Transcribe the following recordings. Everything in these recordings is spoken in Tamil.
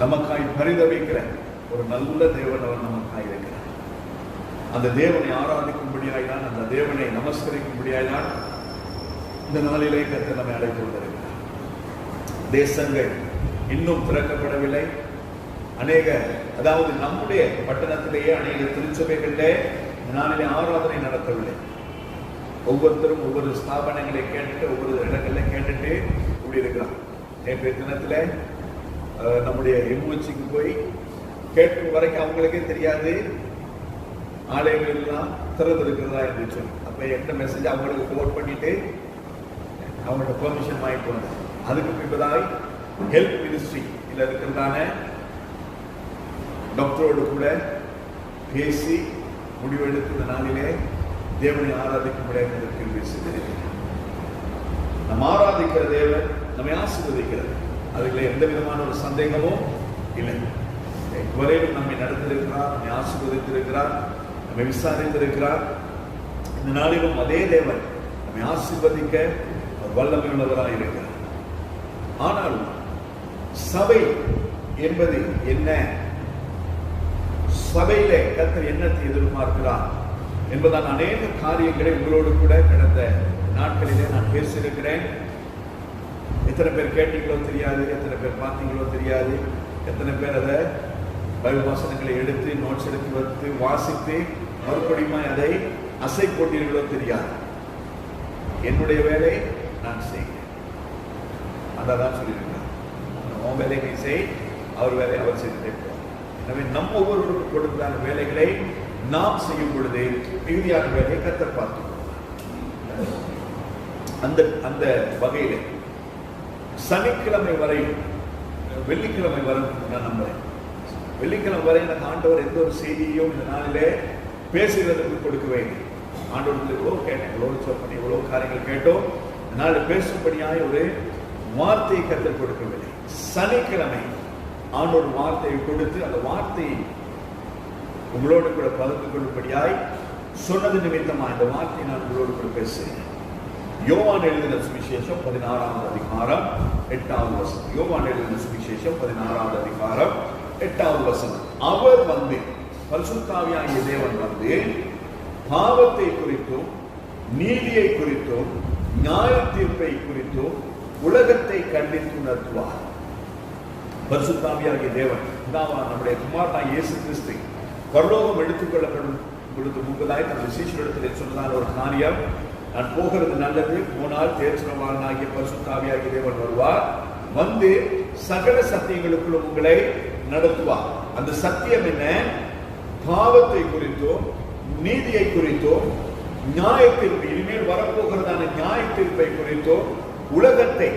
நமக்காய் பரிதவிக்கிற ஒரு நல்ல தேவன் அவர் நமக்காய் இருக்கிறார். அந்த தேவனை ஆராதிக்கும்படியாய்தான், அந்த தேவனை நமஸ்கரிக்கும்படியாய்தான் இந்த நாளிலே கர்த்தர் நம்மை அழைத்து கொண்டிருக்கிறார். தேசங்கள் இன்னும் திறக்கப்படவில்லை. அநேக, அதாவது நம்முடைய பட்டணத்திலேயே அநேக திருச்சபைகளிலே இந்த நாளிலே ஆராதனை நடத்தவில்லை. ஒவ்வொருத்தரும் ஒவ்வொரு ஸ்தாபனங்களை கேட்டுட்டு, ஒவ்வொரு இடங்கள்ல கேட்டுட்டு இப்படி இருக்கிறான். நேற்றைய தினத்துல நம்முடைய எம்ஓச்சிக்கு போய் கேட்கும் வரைக்கும் அவங்களுக்கே தெரியாது ஆலயங்கள் எல்லாம் திறந்திருக்கிறதா என்று சொல்லி. அப்ப எந்த மெசேஜ் அவங்களுக்கு ஃபோர்வர்ட் பண்ணிட்டு அவங்களோட பெர்மிஷன் வாங்கிட்டு வந்தேன். அதுக்கு பின்பதாய் ஹெல்த் மினிஸ்ட்ரி இதுல இருக்கிறதான டாக்டரோடு கூட பேசி முடிவெடுத்த நாளிலே தேவனை ஆராதிக்கும்படியாக பேசுகிறேன். நம் ஆராதிக்கிற தேவன் நம்மை ஆசீர்வதிக்கிறது, அதுல எந்த விதமான ஒரு சந்தேகமும் இல்லை. இதுவரையிலும் நம்மை நடத்திருக்கிறார், நம்மை ஆசீர்வதித்திருக்கிறார், நம்மை விசாரித்திருக்கிறார். இந்த நாளிலும் அதே தேவன் நம்மை ஆசீர்வதிக்க வல்லமை உள்ளவராக இருக்கிறார். ஆனாலும் சபை என்பது என்ன, சபையிலே கர்த்தர் என்னத்தை எதிர்பார்க்கிறார் என்பதால் அநேக காரியங்களை உங்களோடு கூட கடந்த நாட்களிலே நான் பேசியிருக்கிறேன். எத்தனை பேர் கேட்டீங்களோ தெரியாது, எத்தனை பேர் பார்த்தீங்களோ தெரியாது, எத்தனை பேர் அதை பைபிள் வசனங்களை எடுத்து நோட்ஸ் எடுத்து வந்து வாசித்து மறுபடியும் அதை அசை போட்டீர்களோ தெரியாது. என்னுடைய வேலை நான் செய்கிறேன், அதான் சொல்லியிருக்கிறேன். உன் வேலை நீ செய், அவர் வேலை அவர் செய்துட்டே போவார். எனவே நம்ம ஒவ்வொருவருக்கும் கொடுத்தான வேலைகளை நாம் செய்யும் பொழுது மிகுதியான வேலையை கர்த்தர் பார்த்து அந்த வகையில சனிக்கிழமை வரை, வெள்ளிக்கிழமை வரும் நான் நம்புறேன். வெள்ளிக்கிழமை வரை எனக்கு ஆண்டவர் எந்த ஒரு செய்தியையும் இந்த நாளிலே பேசுகிறதுக்கு கொடுக்கவே இல்லை. ஆண்டவர்களுக்கு எவ்வளவு கேட்டேன், எவ்வளவு சொல் பண்ணி எவ்வளவு காரியங்கள் கேட்டோம். இதனால பேசும்படியாய் ஒரு வார்த்தையை கர்த்தர் கொடுக்கவில்லை. சனிக்கிழமை ஆண்டோர் வார்த்தையை கொடுத்து அந்த வார்த்தையை உங்களோடு கூட பகிர்ந்து கொள்ளும்படியாய் சொன்னது நிமித்தமா இந்த வார்த்தையை நான் உங்களோடு கூட பேசுகிறேன். யோவான் எழுதின சுவிசேஷம் 16வது அதிகாரம் 8வது வசனம். யோவான் எழுதின சுவிசேஷம் 16வது அதிகாரம் 8வது வசனம். அவர் வந்து, பரிசுத்தாவியாகிய தேவன் வந்து பாவத்தை குறித்தும் நீதியை குறித்தும் நியாய தீர்ப்பை குறித்தும் உலகத்தை கண்டித்து உணர்த்துவார். பரிசுத்தாவியாகிய தேவன் நம்முடைய குமாரனாகிய இயேசு கிறிஸ்து பரலோகம் எடுத்துக் கொள்ளப்படும் பொழுது முன்பதாய் தன்னுடைய சீஷரிடத்தில் சொன்னதான ஒரு காரியம், நான் போகிறது நல்லது, போனால் தேர்ச்சிரவாளனாகிய பரிசுத்தாவியாகிய தேவன் வருவார், வந்து சகல சத்தியங்களுக்குள்ளும் உங்களை நடத்துவார். அந்த சத்தியம் என்ன? பாவத்தை குறித்தோ நீதியை குறித்தோ நியாய தீர்ப்பு, இனிமேல் வரப்போகிறதான நியாய தீர்ப்பை குறித்தோ உலகத்தை,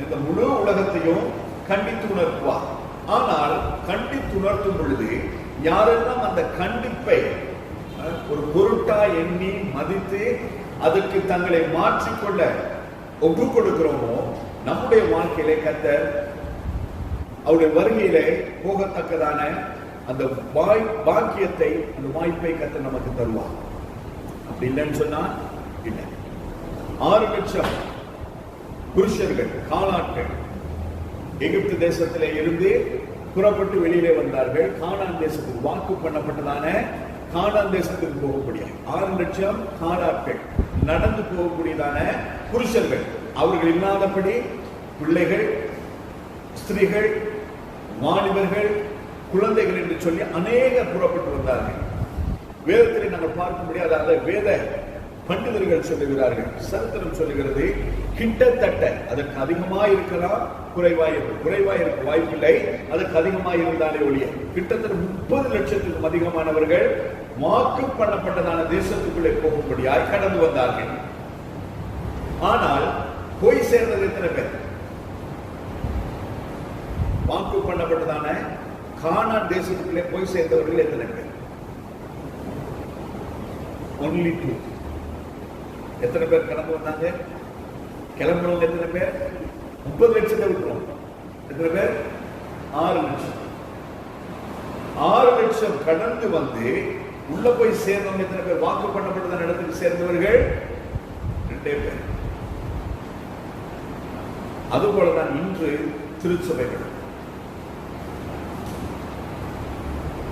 இந்த முழு உலகத்தையும் கண்டித்து உணர்த்துவார். ஆனால் கண்டித்து உணர்த்தும் பொழுது யாரெல்லாம் அந்த கண்டிப்பை ஒரு பொருட்டா எண்ணி மதித்து அதற்கு தங்களை மாற்றிக்கொள்ள ஒப்பு கொடுக்கிறோமோ, நம்முடைய வாழ்க்கையிலே கர்த்தர் அவருடைய வருகையிலே போகத்தக்கதான அந்த பாக்கியத்தை, அந்த வாய்ப்பை கர்த்தர் நமக்கு தருவார். அப்படி இல்லைன்னு சொன்னா இல்லை. 6 லட்சம் புருஷர்கள், காலாட்கள் எகிப்து தேசத்திலே இருந்து புறப்பட்டு வெளியிலே வந்தார்கள். கானான் தேசத்துக்கு, வாக்கு பண்ணப்பட்டதான கானான் தேசத்துக்கு போகக்கூடியது 6 லட்சம் காலாட்கள், நடந்து போகக்கூடியதான புருஷர்கள். அவர்கள் இல்லாதபடி பிள்ளைகள், ஸ்திரீகள், வாலிபர்கள், குழந்தைகள் என்று சொல்லி அநேக புறப்பட்டு வந்தார்கள். வேதத்திலே நாங்கள் பார்க்கும்படி, அதாவது வேத பண்டிதர்கள் சொல்லுகிறார்கள், சரித்திரம் சொல்லுகிறது, கிட்டத்தட்ட அதற்கு அதிகமாக இருக்கலாம், குறைவாக இருக்க வாய்ப்பில்லை. அதற்கு அதிகமாக இருந்தாலே ஒழிய கிட்டத்தட்ட 30 லட்சத்துக்கும் அதிகமானவர்கள் வாக்கு பண்ணப்பட்டதான தேசத்துக்குள்ளே போகும்படியாய் கடந்து வந்தார்கள். ஆனால் போய் சேர்ந்தது எத்தனை பேர்? வாக்கு பண்ணப்பட்டதான கானான் தேசத்துக்குள்ளே போய் சேர்ந்தவர்கள் எத்தனை பேர்? only 2. எத்தனை பேர் கடந்து வந்தாங்க? கிளம்புறவங்க எத்தனை பேர்? 30 லட்சத்தை விட்டுரும். எத்தனை பேர்? 6 லட்சம். 6 லட்சம் கடந்து வந்து உள்ள போய் சேர்ந்தவங்க எத்தனை பேர்? வாக்கு பண்ணப்பட்டதான இடத்துக்கு சேர்ந்தவர்கள் 2 பேர். அதுபோலதான் இன்று திருச்சபைகள்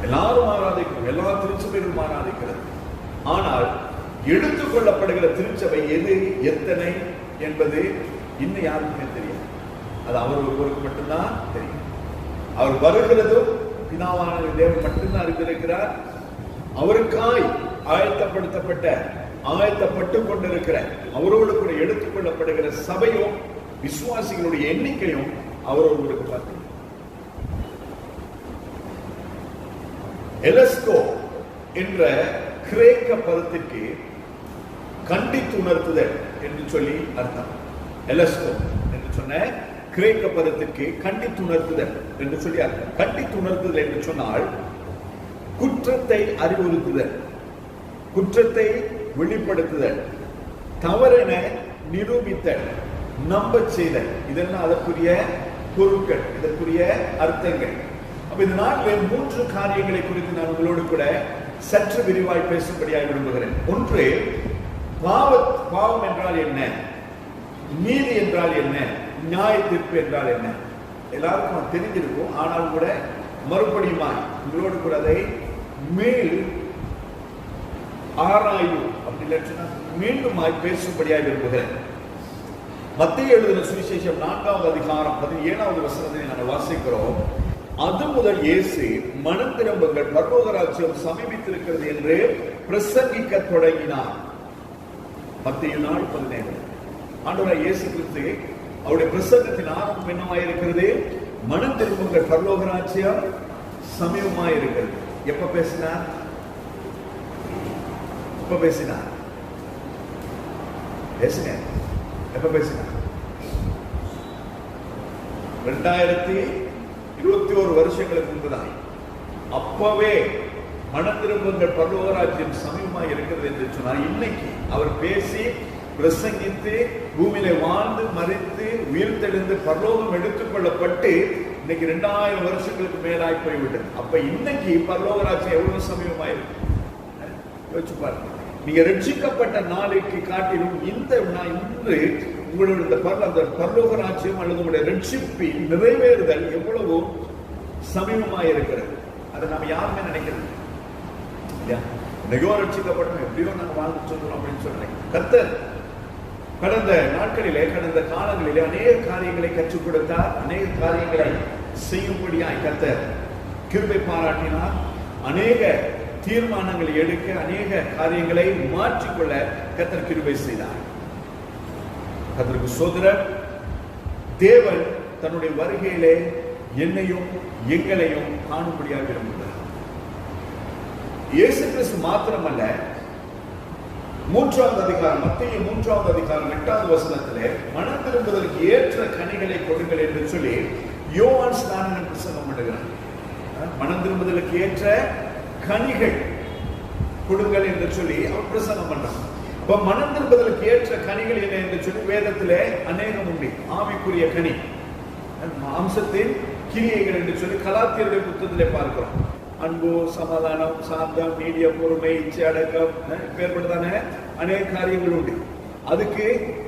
எல்லாரும் ஆராதிக்கிறோம், எல்லா திருச்சபைகளும் ஆராதிக்கிறது. ஆனால் எடுத்துக்கொள்ளப்படுகிற திருச்சபை எது, எத்தனை என்பது இன்னும் யாருக்குமே தெரியாது. அது அவர் ஒருவருக்கு மட்டும்தான் தெரியும். அவர் வருகிறதும் பிதாவான தேவன் மட்டும்தான் அறிந்திருக்கிறார். அவருக்காய் ஆயத்தப்பட்டு கொண்டிருக்கிற அவரோடு கூட எடுத்துக்கொள்ளப்படுகிற சபையும் விசுவாசிகளுடைய எண்ணிக்கையும் அவரோடு பார்த்து எலஸ்கோ என்ற கிரேக்க பதத்திற்கு கண்டித்து உணர்த்துதல் என்று சொல்லி அர்த்தம். எலஸ்கோ என்று சொன்ன கிரேக்க பதத்திற்கு கண்டித்து உணர்த்துதல் என்று சொல்லி அர்த்தம். கண்டித்து உணர்த்துதல் என்று சொன்னால் குற்றத்தை அறிவுறுத்துதல், குற்றத்தை வெளிப்படுத்துதல், தவறென நிரூபித்தல், நம்ப செய்தல், இதெல்லாம் அதற்குரிய பொருட்கள், இதற்குரிய அர்த்தங்கள். அப்ப இந்த நாளில் 3 காரியங்களை குறித்து நான் உங்களோடு கூட சற்று விரிவாய் பேசும்படியாக விரும்புகிறேன். ஒன்று, பாவம் என்றால் என்ன, நீதி என்றால் என்ன, நியாய தீர்ப்பு என்றால் என்ன. எல்லாருக்கும் தெரிஞ்சிருக்கும். ஆனால் கூட மறுபடியுமாய் உங்களோடு கூட அதை மேல் ஆராய்வு அப்படி இல்லைன்னா மீண்டுமாய் பேசும்படியாக விரும்புகிறேன். மத்தேயு எழுதின சுவிசேஷம் 4வது அதிகாரம் 17வது வசனத்தை நாங்கள் வாசிக்கிறோம். அது முதல் இயேசு மனம் திரும்புங்கள், பரலோக ராஜ்யம் சமீபித்திருக்கிறது என்று பிரசங்கிக்க தொடங்கினார். மத்தேயு 4:17. ஆண்டவராகிய இயேசு கிறிஸ்து அவருடைய பிரசங்கத்தின் ஆரம்பம் என்னவாயிருக்கிறது? மனம் திரும்புங்கள், பரலோக ராஜ்யம் சமீபமாயிருக்கிறது. எப்ப பேசினார்? பேசுங்க. எப்ப பேசினார்? 2021 வருஷங்களுக்கு முன்புதான். அப்பவே மனம் திரும்புங்கள், பரலோக ராஜ்யம் சமீபமாய் இருக்கிறது என்று சொன்னார். இன்னைக்கு அவர் பேசி பிரசங்கித்து பூமியில வாழ்ந்து மறித்து உயிர்த்தெழுந்து பரலோகம் எடுத்துக் கொள்ளப்பட்டு இன்னைக்கு 2000 வருஷங்களுக்கு மேலாய் போய்விட்டது. அப்ப இன்னைக்கு பரலோக ராஜ்யம் எவ்வளவு சமீபமாயிருக்கு யோசிச்சு பாருங்க. நீங்க ரட்சிக்கப்பட்ட நாளைக்கு காட்டிலும் இன்று உங்களுடைய அந்த பரலோக ராஜ்யம் அல்லது உங்களுடைய ரட்சிப்பின் நிறைவேறுதல் எவ்வளவு சமீபமாயிருக்கிறது. அதை நாம யாருமே நினைக்கிறது இல்லையா? இன்னைக்கோ ரட்சிக்கப்பட்டோம், எப்படியோ நாங்க வாழ்ந்து சொல்றோம் அப்படின்னு சொல்றேன். கர்த்தர் கடந்த நாட்களிலே, கடந்த காலங்களிலே அநேக காரியங்களை கற்றுக் கொடுத்தார். அநேக காரியங்களை செய்யும்படியாய் கர்த்தர் கிருபை பாராட்டினார். அநேக தீர்மானங்களை எடுக்க, அநேக காரியங்களை மாற்றிக்கொள்ள கர்த்தர் கிருபை செய்தார். கர்த்தருக்கு ஸ்தோத்திரம். தேவன் தன்னுடைய வருகையிலே என்னையும் எங்களையும் காணும்படியாக விரும்புகிறார். இயேசு கிறிஸ்து மாத்திரமல்ல, 3வது அதிகாரம், மத்தேயு 3வது அதிகாரம் 8வது வசனத்திலே மனம் திரும்புவதற்கு ஏற்ற கனிகளை கொடுங்கள் என்று சொல்லி யோவான் ஸ்நானன் பிரசங்கம் பண்ணுகிறார். மனம் திரும்புவதற்கு ஏற்ற கனிகள் கொடுங்கள் என்று சொல்லி அவர் பிரசங்கம் பண்றார். அப்ப மனம் திரும்புவதற்கு ஏற்ற கனிகள் என்ன என்று சொல்லி வேதத்திலே அநேகம் உண்டு. ஆவிக்குரிய கனி, அம்சத்தின் கிரியைகள் என்று சொல்லி கலாத்தியருடைய புத்தகத்திலே பார்க்கிறோம். அன்பு, சமாதானம், சாந்தம், நீடிய பொறுமை, இச்சை அடக்கம், பேர்படுதான அநேக காரியங்கள் உண்டு. அதுக்கு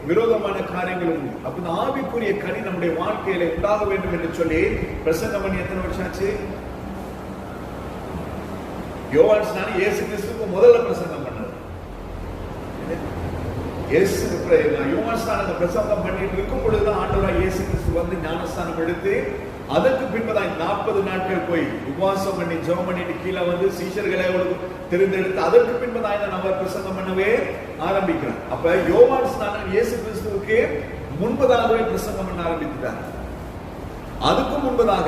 விரோதமான காரியங்கள் உண்டு. அப்ப இந்த ஆவிக்குரிய கனி நம்முடைய வாழ்க்கையில உண்டாக வேண்டும் என்று சொல்லி பிரசங்கம் பண்ணி எத்தனை வருஷம் ஆச்சு? யோவான் ஸ்நானன் இயேசு கிறிஸ்துக்கு முதல்ல பிரசங்கம் பண்ணார். யோவான் ஸ்நானன் பிரசங்கம் பண்ணிட்டு இருக்கும் பொழுதுதான் ஆண்டவராகிய இயேசு கிறிஸ்து வந்து ஞானஸ்தானம் எடுத்து அதற்கு பின்பதான் 40 நாட்கள் போய் உபவாசம் பண்ணி ஜெபம் பண்ணிட்டு கீழே வந்து சீஷர்களை தெரிந்தெடுத்து அதற்கு பின்பதான் நம்ம பிரசங்கம் பண்ணவே ஆரம்பிக்கிறோம். அப்ப யோவான் ஸ்நானன் இயேசு கிறிஸ்துவுக்கு முன்பதாகவே பிரசங்கம் பண்ண ஆரம்பித்தார். அதுக்கு முன்பதாக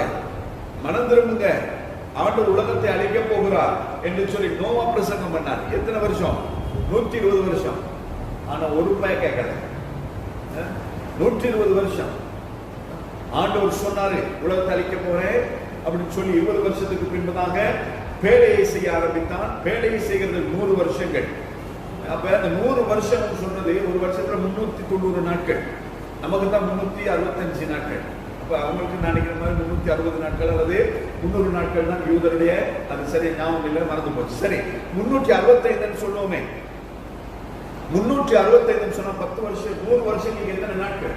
மனம் திரும்புங்க, ஆண்டவர் உலகத்தை அழிக்க போகிறார் என்று சொல்லி நோவா பிரசங்கம் பண்ணார். எத்தனை வருஷம்? 120 வருஷம். ஆனா ஒரு ரூபாய் கேட்கல. 120 வருஷம் ஆண்டவர் சொன்னாரு உலகத்தை அழிக்க போறேன் அப்படின்னு சொல்லி 20 வருஷத்துக்கு பின்பதாக பேழையை செய்ய ஆரம்பித்தான். பேழையை செய்கிறது 100 வருஷங்கள். அப்ப அந்த 100 வருஷம் சொன்னது ஒரு வருஷத்துல 390 நாட்கள். நமக்கு தான் 365 நாட்கள். அப்ப அவங்களுக்கு நினைக்கிற மாதிரி 360 நாட்கள் அல்லது 300 நாட்கள் தான் யூதருடைய, அது சரி ஞாபகம் இல்லை, மறந்து போச்சு. சரி, 365 சொல்லுவோமே. 365 சொன்னா 10 வருஷம், 100 வருஷங்களுக்கு எத்தனை நாட்கள்?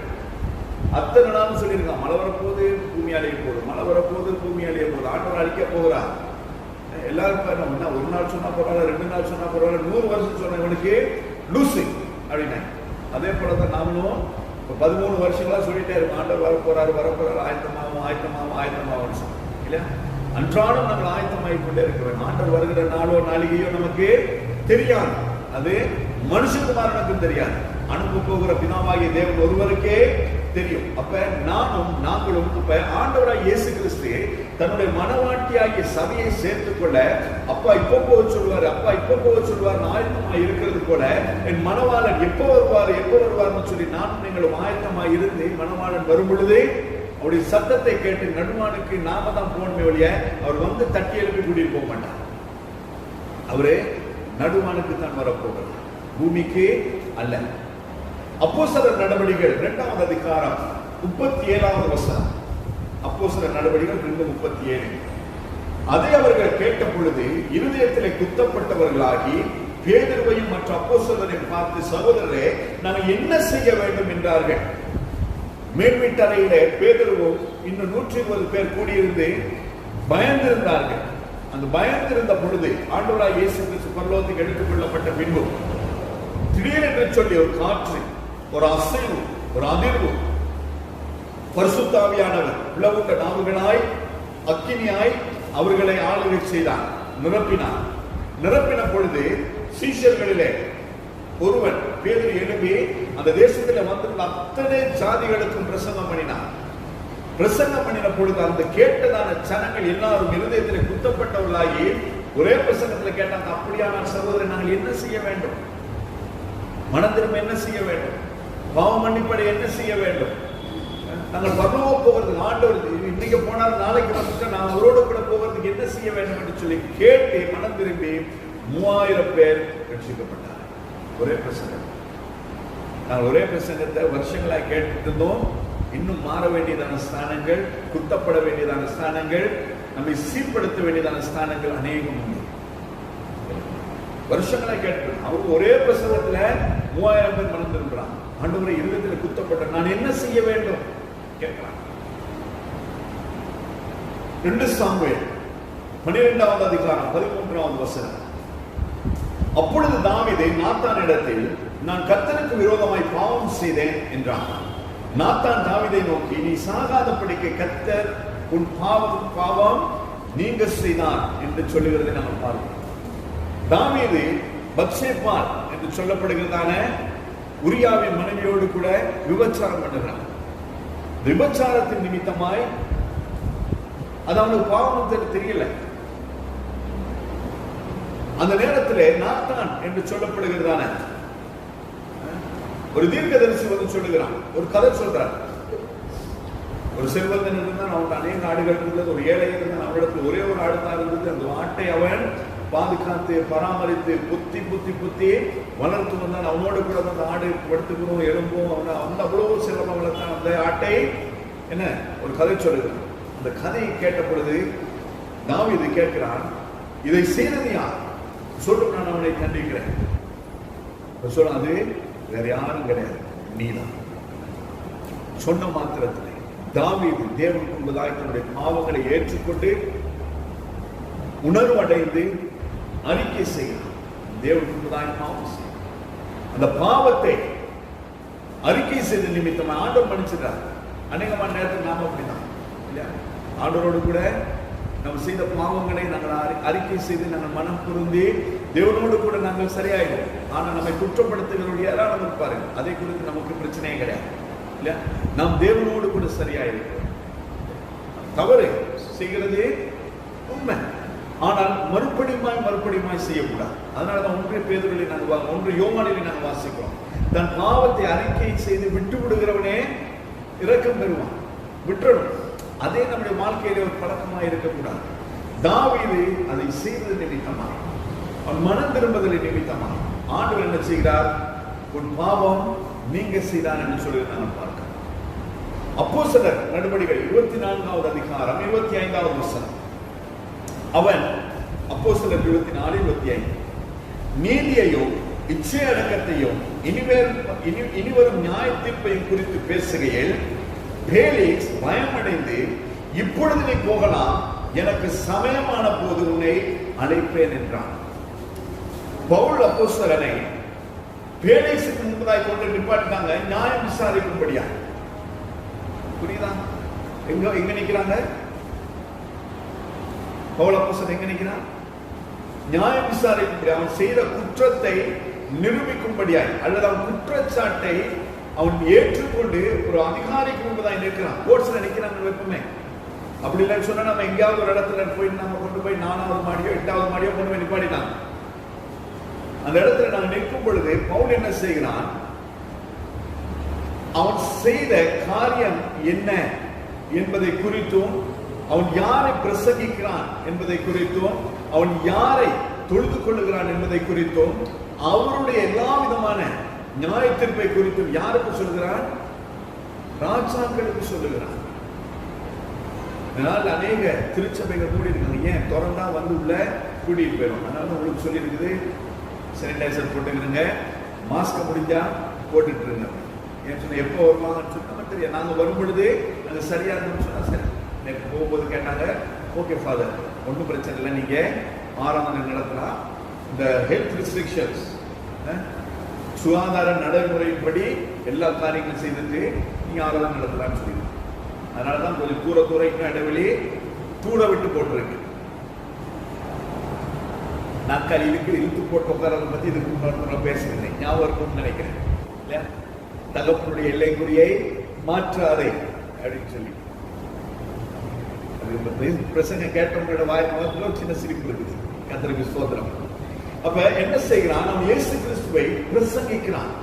அத்தனை நாள் சொல்லியிருக்கான். மழை வரப்போது பூமி அழிய போகுது, மழை வரப்போது பூமி அழிய போகுது, ஆண்டவர் அழிக்க போகிறார். எல்லாரும் ஒரு நாள் சொன்னா பரவாயில்ல, 2 நாள் சொன்னா பரவாயில்ல, 100 வருஷம் சொன்ன இவனுக்கு லூசிங் அப்படின்னா. அதே போலதான் நாமளும் 13 வருஷங்களா சொல்லிட்டே இருக்கும், ஆண்டவர் வரப்போறாரு, ஆயத்தமாவும் இல்லையா? அன்றாடம் நாங்கள் ஆயத்தமாகிக் கொண்டே இருக்கிறோம். ஆண்டவர் வருகிற நாளோ நாளிகையோ நமக்கு தெரியாது, அது மனுஷகுமாரனுக்கும் தெரியாது, அனுப்ப போகிற பிதாவாகிய தேவன் ஒருவருக்கே தெரியும். அப்ப நாங்களும் அப்ப ஆண்டவராய் இயேசு கிறிஸ்து தன்னுடைய மனவாட்டியாகிய சபையை சேர்த்துக் கொள்ள அப்பா இப்ப போக சொல்வார் ஆயத்தமாய் இருக்கிறது போல என் மணவாளன் எப்ப வருவார்னு சொல்லி நானும் நீங்களும் ஆயத்தமாய் இருந்து மணவாளன் வரும் பொழுது அவருடைய சத்தத்தை கேட்டு நடுவானுக்கு நாம தான் போகணுமே ஒழிய அவர் வந்து தட்டி எழுப்பி கூட்டிட்டு போக மாட்டார். அவரு நடுவானுக்கு தான் வரப்போகிறார், பூமிக்கு அல்ல. அப்போஸ்தலர் நடவடிக்கைகள் 2ஆம் அதிகாரம் 37ஆவது வசனம். அப்போஸ்தலர் நடவடிக்கைகள் 2:37. அதை அவர்கள் கேட்ட பொழுது இருதயத்திலே குத்தப்பட்டவர்களாகி பேதுருவையும் மற்ற அப்போஸ்தலரையும் பார்த்து, சகோதரரே நாங்கள் என்ன செய்ய வேண்டும் என்றார்கள். மேல் வீட்டறையிலே பேதுருவும் இன்னும் 120 பேர் கூடியிருந்து பயந்திருந்தார்கள். அந்த பயந்திருந்த பொழுது ஆண்டவராய் இயேசு கிறிஸ்து பரலோகத்துக்கு எடுத்துக் கொள்ளப்பட்ட பின்பு திடீரென்று சொல்லி ஒரு காற்று, ஒரு அசைவு, ஒரு அதிர்வு, பரிசுத்த ஆவியானவர் உலவுள்ள நாவுகளாய் அக்கினியாய் அவர்களை ஆளுகை செய்தார், நிரப்பின பொழுது சீஷர்களிலே ஒருவன் பேதுரு எழுப்பி அந்த தேசத்தில் வந்துள்ள அத்தனை ஜாதிகளுக்கும் பிரசங்கம் பண்ணின பொழுது அந்த கேட்டதான ஜனங்கள் எல்லாரும் இருதயத்தில் குத்தப்பட்டவர்களாகி ஒரே பிரசங்கத்தில் கேட்டாங்க, அப்படியான சகோதரன் நாங்கள் என்ன செய்ய வேண்டும்? மனம் திரும்ப என்ன செய்ய வேண்டும்? பாவம் மன்னிப்படை என்ன செய்ய வேண்டும்? நாங்கள் பரலோகம் போகிறதுக்கு ஆண்டவர் இன்னைக்கு போனால் நாளைக்கு வந்துட்டு நான் அவரோடு கூட போகிறதுக்கு என்ன செய்ய வேண்டும் என்று சொல்லி கேட்டு மனம் திரும்பி 3000 பேர் ரட்சிக்கப்பட்டார். ஒரே பிரசங்கம். நாங்கள் ஒரே பிரசங்கத்தை வருஷங்களாக கேட்டு இருந்தோம். இன்னும் மாற வேண்டியதான ஸ்தானங்கள், குத்தப்பட வேண்டியதான ஸ்தானங்கள், நம்மை சீர்படுத்த வேண்டியதான ஸ்தானங்கள் அநேகம் உண்டு. வருஷங்களாக கேட்டு அவருக்கு ஒரே பிரசங்கத்துல 3000 பேர் மனம் திரும்புறான். ஆண்டவரை இருதயத்தில் குத்தப்பட்ட நான் என்ன செய்ய வேண்டும் கேட்கிறான். 2 சாமுவேல் 12ஆவது அதிகாரம் 13ஆவது வசனம். அப்பொழுது தாவீது நாத்தானிடத்தில் நான் கர்த்தருக்கு விரோதமாய் பாவம் செய்தேன் என்றான். நாத்தான் தாவீதை நோக்கி, நீ சாகாதபடிக்கு கர்த்தர் உன் பாவம் நீங்க செய்தார் என்று சொல்லுகிறதை நாம் பார்க்கிறோம். தாவீது பத்சேபாள் என்று சொல்லப்படுகிறதான உரியாவின் மனைவியோடு கூட விபச்சாரம் பண்ணுகிறான். விபச்சாரத்தின் நிமித்தமாய் அது அவனுக்கு பாவம் தெரியல. அந்த நேரத்தில் நாத்தான் என்று சொல்லப்படுகிறதான ஒரு தீர்க்கதரிசி வந்து சொல்லுகிறான், ஒரு கதை சொல்றான். ஒரு செல்வந்தன் இருந்தான், அவன் அநேக ஆடுகள் இருந்தது. ஒரு ஏழை இருந்தான், அவனிடத்தில் ஒரே ஒரு ஆடு தான் இருந்தது. அந்த ஆட்டை அவன் பாதுகாத்து பராமரித்து புத்தி வளர்த்து வந்தான். அவனோடு கூட அந்த ஆடு படுத்துக்கணும், எலும்பும் அவன் அவ்வளவு செல்வம் வளர்த்தான். அந்த ஆட்டை என்ன ஒரு கதை சொல்லுகிறான். அந்த கதையை கேட்ட பொழுது தாவீது கேட்கிறான், இதை செய்தது யார்? சொல்லும், நான் அவனை கண்டிக்கிறேன். சொல்ல, அது வேற யாரும் கிடையாது, நீதான். சொன்ன மாத்திரத்திலே தாவீது தேவனுக்கு முன்பதாக தன்னுடைய பாவங்களை ஏற்றுக்கொண்டு உணர்வு அடைந்து அறிக்கை செய்கிறான். தேவனுக்கு முன்பதாக பாவம் செய்ய அந்த பாவத்தை அறிக்கை செய்த நிமித்தமாக ஆண்டவர் மன்னிச்சிட்டார். அநேகமான நேரத்தில் நாம அப்படிதான் இல்லையா? ஆண்டவரோடு கூட நம்ம செய்த பாவங்களை நாங்கள் அறிக்கை செய்து நாங்கள் மனம் பொருந்தி தேவனோடு கூட நாங்கள் சரியாயிடும். ஆனால் நம்மை குற்றப்படுத்துகிறவர்கள் யாராலும் இருப்பாரு, அதை குறித்து நமக்கு பிரச்சனையே கிடையாது இல்ல. நாம் தேவனோடு கூட சரியாயிருக்கிறோம். தவறு செய்கிறது உண்மை, ஆனால் மறுபடியுமாய் செய்யக்கூடாது. அதனாலதான் 1 பேதுருவிலே நாங்கள் 1 யோவானிலே நாங்கள் வாசிக்கிறோம், தன் பாவத்தை அறிக்கை செய்து விட்டு விடுகிறவனே இரக்கம் பெறுவான். விட்டுறணும். அதே நம்முடைய வாழ்க்கையில ஒரு பழக்கமாக இருக்கக்கூடாது. தாவீது அதை செய்தது நிமித்தமாக, அவன் மனம் திரும்புதலை நிமித்தமாக ஆண்டவர் என்ன செய்கிறார்? உன் பாவம் நீங்க செய்தான் என்று சொல்லி நான் பார்க்கிறேன். அப்போஸ்தலர் நடவடிக்கைகள் 24ஆவது அதிகாரம் 25ஆவது வசனம். அவன் அப்போஸ்தலர் 24:25 நீதியையும் இச்சை அடக்கத்தையும் இனிவரும் நியாய தீர்ப்பையும் குறித்து பேசுகையில் பேலிக்ஸ் பயமடைந்து, இப்பொழுது நீ போகலாம், எனக்கு சமயமான போது உன்னை அழைப்பேன் என்றான். பவுல் அப்போஸ்தலனை பேலேசுக்கு முன்பதாய் கொண்டு நிப்பாட்டினாங்க, நியாயம் விசாரிக்கும்படியா. புரியுதா? எங்க நிக்கிறாங்க? பவுல் அப்போஸ்தலன் எங்க நிக்கிறான்? நியாயம் விசாரிக்கும்படி, அவன் செய்த குற்றத்தை நிரூபிக்கும்படியாய், அல்லது அவன் குற்றச்சாட்டை அவன் ஏற்றுக்கொண்டு ஒரு அதிகாரிக்கு முன்பதாய் நிற்கிறான். கோர்ட்ஸ்ல நிக்கிறாங்க எப்பவுமே. அப்படி இல்லைன்னு சொன்னா நம்ம எங்கேயாவது ஒரு இடத்துல போயிட்டு நம்ம கொண்டு போய் 4வது மாடியோ 8வது மாடியோ கொண்டு போய் நிப்பாட்டினாங்க. அந்த இடத்துல நாங்கள் நிற்கும் பொழுது பவுல் என்ன செய்கிறான்? அவன் செய்த காரியம் என்ன என்பதை குறித்தும், அவன் யாரை பிரசங்கிக்கிறான் என்பதை குறித்தும், அவன் யாரை தொழுது கொள்ளுகிறான் என்பதை குறித்தும், அவருடைய எல்லா விதமான நியாய தீர்ப்பை குறித்தும் யாருக்கு சொல்கிறான்? ராஜாக்களுக்கு சொல்லுகிறான். அதனால அநேக திருச்சபைகள் கூடி இருக்காங்க. ஏன் திறந்தா வந்து உள்ள கூட்டிட்டு போயிடும். அதனால உங்களுக்கு சொல்லி இருக்குது, சானிடைசர் போட்டுக்கிறங்க, மாஸ்க் முடிஞ்சா போட்டுட்டு இருங்க. ஏன் சொன்ன எப்போ வருவாங்கன்னு சொன்னா தெரியும். நாங்க வரும் பொழுது நாங்க சரியா இருந்தோம்னு சொன்னா சரி. எனக்கு போகும்போது கேட்டாங்க, ஓகே ஃபாதர், ஒன்றும் பிரச்சனை இல்லை, நீங்க ஆராதனை நடத்தலாம். இந்த ஹெல்த் ரெஸ்ட்ரிக்ஷன்ஸ், சுகாதார நடைமுறைப்படி எல்லா காரியங்களும் செய்துட்டு நீங்க ஆராதனை நடத்தலாம்னு சொல்லி. அதனாலதான் கொஞ்சம் தூர இடைவெளி தூட விட்டு போட்டிருக்கு. நாட்கள் இழுத்து போட்டு உட்காரதை பத்தி இதுக்கு பேசுகிறேன், ஞாபகம் இருக்கும்னு நினைக்கிறேன் இல்லையா? தகப்பனுடைய எல்லைக்குறியை மாற்றாதே அப்படின்னு சொல்லி பிரசங்க கேட்டவங்களோட வாய் முகத்துல சின்ன சிரிப்பு இருக்குது. கர்த்தருக்கு ஸ்தோத்திரம். அப்ப என்ன செய்கிறான்? அவன் இயேசு கிறிஸ்துவை பிரசங்கிக்கிறான்.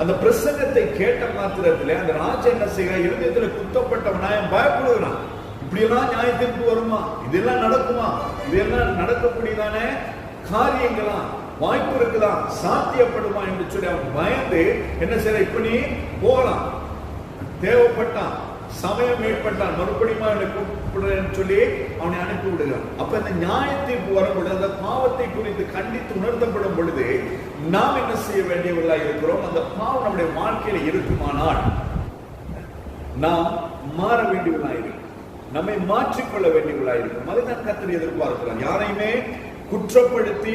அந்த பிரசங்கத்தை கேட்ட மாத்திரத்துல அந்த ராஜா என்ன செய்கிறான்? இருதயத்துல குத்தப்பட்டவனாய் பயப்படுகிறான். இப்படி எல்லாம் நியாய தீர்ப்பு வருமா? இதெல்லாம் நடக்குமா? இதெல்லாம் நடக்கக்கூடியதான காரியங்களா? வாய்ப்பு இருக்குதான்? சாத்தியப்படுமா என்று சொல்லி அவன் பயந்து என்ன செய்ய, இப்படி போகலாம், தேவைப்பட்டான், சமயம் ஏற்பட்டான், மறுபடியும் அவனை கூப்பிடுறேன்னு சொல்லி அவனை அனுப்பி விடுகிறான். அப்ப இந்த நியாய தீர்ப்பு வரும்பொழுது, அந்த பாவத்தை குறித்து கண்டித்து உணர்த்தப்படும் பொழுது நாம் என்ன செய்ய வேண்டியவர்களாக இருக்கிறோம்? அந்த பாவம் நம்முடைய வாழ்க்கையில இருக்குமானால் நாம் மாற வேண்டியவர்களாக இருக்கிறோம், நம்மை மாற்றிக்கொள்ள வேண்டியவர்களாக இருக்கிறோம். அதுதான் கர்த்தர் எதிர்பார்க்கிறார். யாரையுமே குற்றப்படுத்தி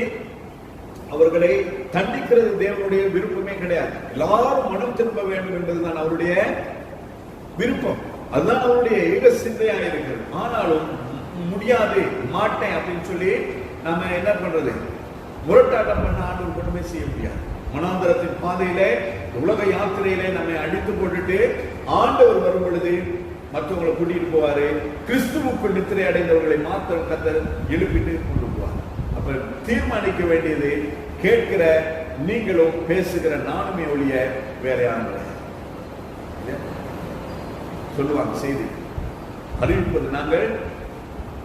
அவர்களை தண்டிக்கிறது தேவனுடைய விருப்பமே கிடையாது. எல்லாரும் மனம் திரும்ப வேண்டும் என்பதுதான் அவருடைய விருப்பம். அதுதான் அவருடைய ஏக சிந்தையா இருக்கிறது. ஆனாலும் முடியாது, மாட்டேன் அப்படின்னு சொல்லி நம்ம என்ன பண்றது? முரட்டாட்டம் பண்ண ஆண்டவர் கொண்டுமே செய்ய முடியாது. மனாந்தரத்தின் பாதையிலே, உலக யாத்திரையிலே நம்மை அடித்து போட்டுட்டு ஆண்டவர் வரும் பொழுது மற்றவங்களை கூட்டிட்டு போவாரு. கிறிஸ்துவுக்குள் நித்திரை அடைந்தவர்களை மாத்திரம் கர்த்தர் எழுப்பிட்டு கொண்டு போவார். அப்ப தீர்மானிக்க வேண்டியது, கேட்கிற நீங்களும் பேசுகிற நானுமே ஒழிய வேற யாரும் சொல்லுவாங்க. செய்தி அறிவிப்பது நாங்கள்,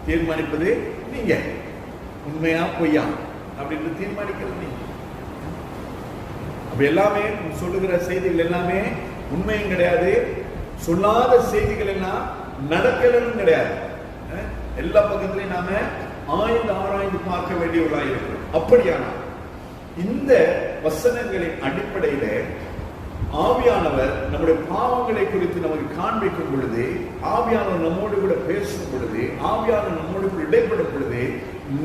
தீர்மானிப்பது நீங்க. உண்மையா பொய்யா அப்படின்னு தீர்மானிக்கிறது நீங்க. அப்ப எல்லாமே சொல்லுகிற செய்திகள் எல்லாமே உண்மையும் கிடையாது, சொல்லாத செய்திகள் எல்லாம் நடக்கலன்னு கிடையாது. எல்லா பக்கத்திலையும் நாம ஆராய்ந்து பார்க்க வேண்டியவர்களாக இருக்கிறோம். அப்படியானால் இந்த வசனங்களின் அடிப்படையில ஆவியானவர் நம்முடைய பாவங்களை குறித்து நமக்கு காண்பிக்கும் பொழுது, ஆவியானவர் நம்மோடு கூட பேசும் பொழுது, ஆவியானவர் நம்மோடு கூட இடைப்படும் பொழுது